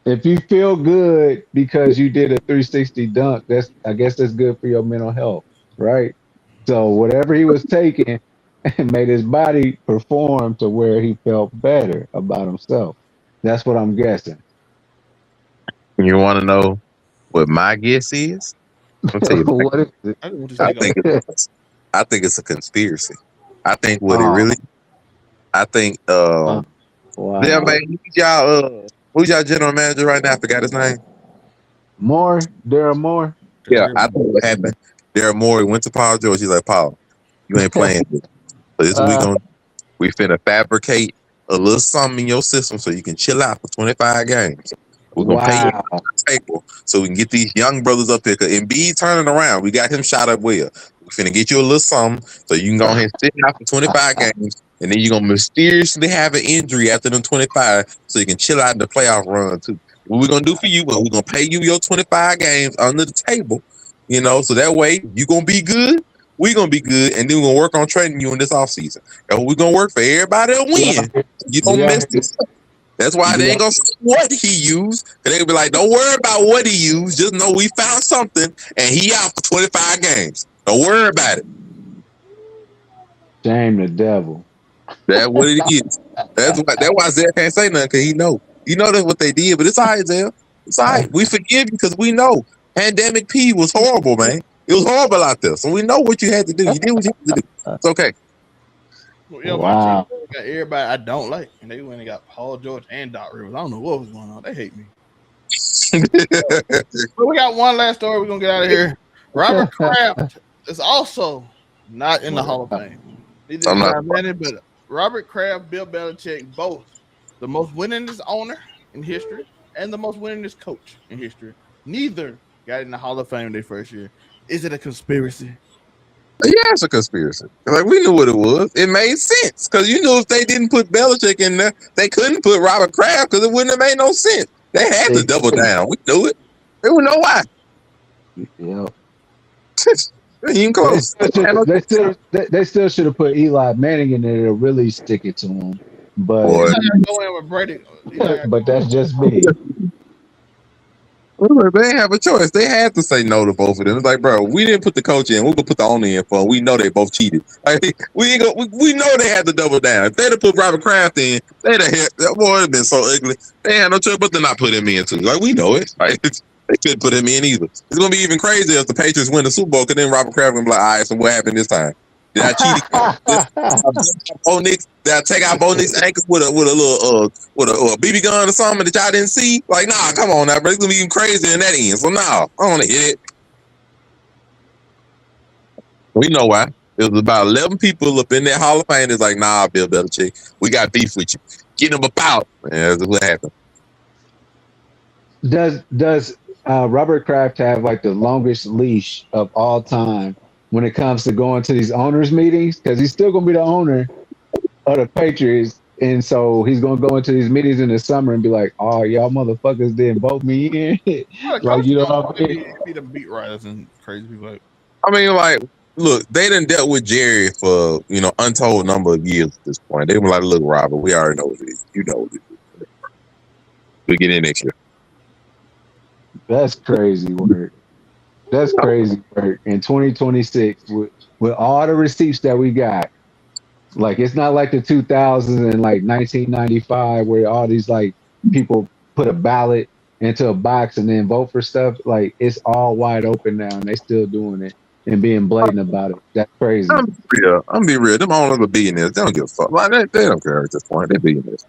If you feel good because you did a 360 dunk, I guess that's good for your mental health, right? So whatever he was taking made his body perform to where he felt better about himself. That's what I'm guessing. You want to know what my guess is? I'll tell you. What is it? I just want this I nigga. I think it's a conspiracy. I think what it Oh, really. I think wow. yeah, man. Who's y'all general manager right now? I forgot his name. Daryl Moore. Yeah, I think what happened. Daryl Morey went to Paul George. He's like, Paul, you ain't playing this. So this we finna fabricate a little something in your system so you can chill out for 25 games. We're gonna pay you Wow. on the table so we can get these young brothers up here. Cause Embiid turning around, we got him shot up well. We finna get you a little something so you can go ahead and sit out for 25 games, and then you're gonna mysteriously have an injury after them 25, so you can chill out in the playoff run too. What we're gonna do for you? Well, we're gonna pay you your 25 games under the table, so that way you gonna be good. We're gonna be good, and then we're gonna work on trading you in this offseason. And we're gonna work for everybody to win. You don't mess this up. That's why they ain't gonna say what he used. Cause they gonna be like, don't worry about what he used. Just know we found something and he out for 25 games. Don't worry about it. Shame the devil. That's what it is. That's why Zach can't say nothing, cause he know. You know that's what they did, but it's all right, Zach. It's all right. We forgive you because we know Pandemic P was horrible, man. It was horrible out there. So we know what you had to do. You did what you had to do. It's okay. My team got everybody I don't like, and they went and got Paul George and Doc Rivers. I don't know what was going on. They hate me. But we got one last story. We're gonna get out of here. Robert Kraft is also not in the Hall of Fame. Neither is John Madden, but Robert Kraft, Bill Belichick, both the most winningest owner in history and the most winningest coach in history. Neither got in the Hall of Fame their first year. Is it a conspiracy? Yeah, it's a conspiracy. Like, we knew what it was. It made sense because you knew if they didn't put Belichick in there, they couldn't put Robert Kraft because it wouldn't have made no sense. They had to double down. We knew it. They would know why. Yeah. Even close. They still should have put Eli Manning in there to really stick it to him. But go in with Brady. But that's just me. They didn't have a choice. They had to say no to both of them. It's like, bro, we didn't put the coach in. We're gonna put the owner in for. We know they both cheated. Like, we know they had to double down. If they'd have put Robert Kraft in, they'd have that boy would have been so ugly. They had no choice but to not put him in too. Like, we know it. Like, they couldn't put him in either. It's gonna be even crazier if the Patriots win the Super Bowl, because then Robert Kraft gonna be like, all right, so what happened this time? Did I cheat again? Did I take out Bo Nix's ankle with a little BB gun or something that y'all didn't see? Like, nah, come on now, bro. It's gonna be even crazier in that end. So nah, I don't wanna hit it. We know why. It was about 11 people up in that Hall of Fame. It's like, nah, Bill Belichick, we got beef with you. Get him about. And that's what happened. Does Robert Kraft have like the longest leash of all time when it comes to going to these owners meetings? Because he's still gonna be the owner of the Patriots, and so he's gonna go into these meetings in the summer and be like, "Oh, y'all motherfuckers didn't vote me in." Like, you know what I mean? Be the beat writers and crazy people. I mean, like, look, they done dealt with Jerry for untold number of years at this point. They were like, "Look, Robert, we already know what it is. You know what it is. We'll get in next year." That's crazy work. That's crazy work. In 2026, with all the receipts that we got, like, it's not like the 2000s and like 1995 where all these like people put a ballot into a box and then vote for stuff. Like, it's all wide open now, and they still doing it and being blatant about it. That's crazy. I'm be real. Them owners are billionaires. They don't give a fuck. Like, they don't care at this point. They're billionaires.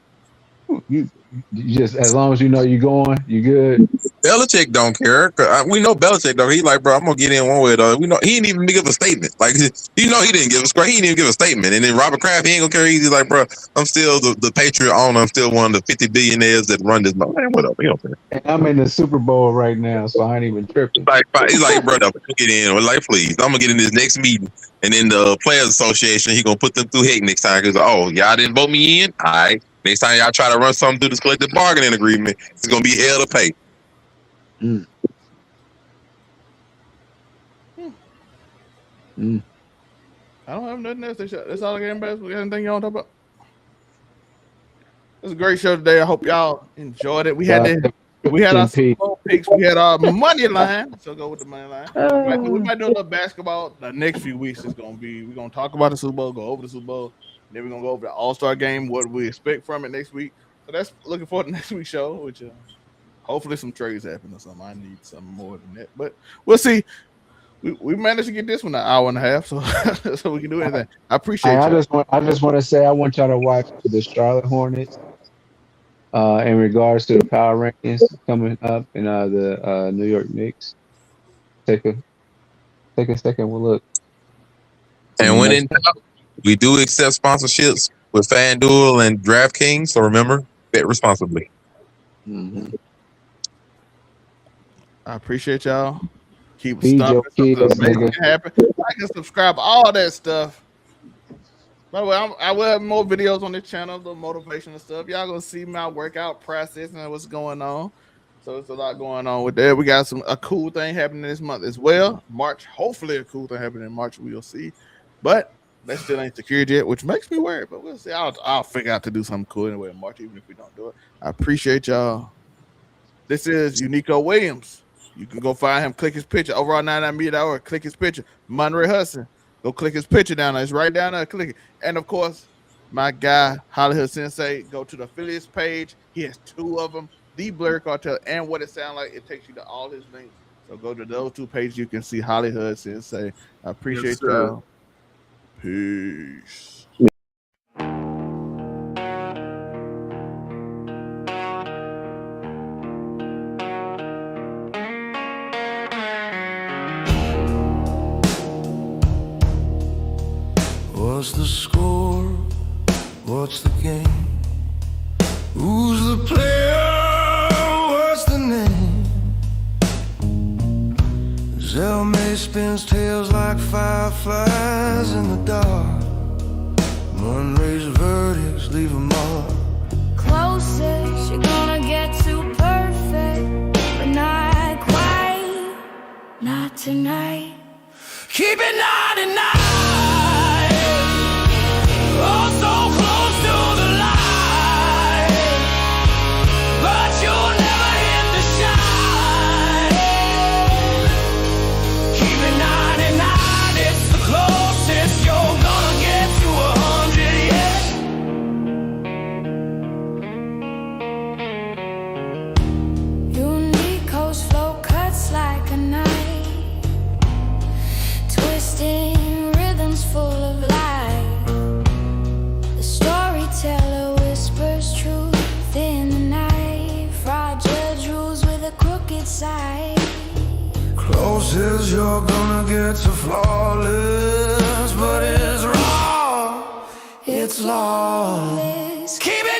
You just, as long as you know you're going, you good. Belichick don't care. We know Belichick don't. He's like, bro, I'm gonna get in one way or the other. We know he didn't even give a statement. Like, he didn't give a score. He didn't even give a statement. And then Robert Kraft, he ain't gonna care. He's like, bro, I'm still the Patriot owner. I'm still one of the 50 billionaires that run this. Man, whatever. He don't care. And I'm in the Super Bowl right now, so I ain't even tripping. He's like, bro, get in. We're like, please, I'm gonna get in this next meeting. And then the Players Association, he gonna put them through heck next time. Because, oh, y'all didn't vote me in. All right. Next time y'all try to run something through this collective bargaining agreement, it's gonna be hell to pay. Mm. Mm. I don't have nothing else. That's all I got. Anybody got anything y'all want to talk about? It was a great show today. I hope y'all enjoyed it. We had We had our Rest in Super Bowl picks. We had our money line. So go with the money line. We might do a little basketball. The next few weeks is gonna be. We're gonna talk about the Super Bowl, go over the Super Bowl, then we're gonna go over the All-Star game, what we expect from it next week. So that's looking forward to next week's show, which hopefully some trades happen or something. I need something more than that, but we'll see. We managed to get this one an hour and a half, so so we can do anything. I appreciate I you. just want to say I want y'all to watch the Charlotte Hornets. In regards to the power rankings coming up in the New York Knicks, take a second look. And when in doubt, we do accept sponsorships with FanDuel and DraftKings. So remember, bet responsibly. Mm-hmm. I appreciate y'all. Keep Feed your stopping. kids, Something amazing nigga. can happen. Like and subscribe, all that stuff. By the way, I will have more videos on this channel, the motivational stuff. Y'all gonna see my workout process and what's going on. So it's a lot going on with that. We got a cool thing happening this month as well. March, hopefully a cool thing happening in March. We'll see. But that still ain't secured yet, which makes me worried. But we'll see. I'll figure out to do something cool anyway in March, even if we don't do it. I appreciate y'all. This is Unico Williams. You can go find him, click his picture. Overall 99 media hour, click his picture. Monterey Hudson. Go click his picture down there. It's right down there. Click it. And of course, my guy, Hollywood Sensei, go to the affiliates page. He has 2 of them. The Blur Cartel and What It Sound Like. It takes you to all his links. So go to those 2 pages. You can see Hollywood Sensei. I appreciate y'all. Peace. What's the score? What's the game? Who's the player? What's the name? Zelmay spins tails like fireflies in the dark. Monterey's verdicts leave a mark. Closest you're gonna get to perfect, but not quite, not tonight. Keep it 99. Oh, so close to the light, but you'll never hit the shine. Keep it 99, it's the closest you're gonna get to 100, yeah. Unico's flow cuts like a knife, twisting rhythms full of life. The storyteller whispers truth in the night. Fraud judge rules with a crooked side. Closest you're gonna get to flawless, but it's raw, it's lawless. Keep it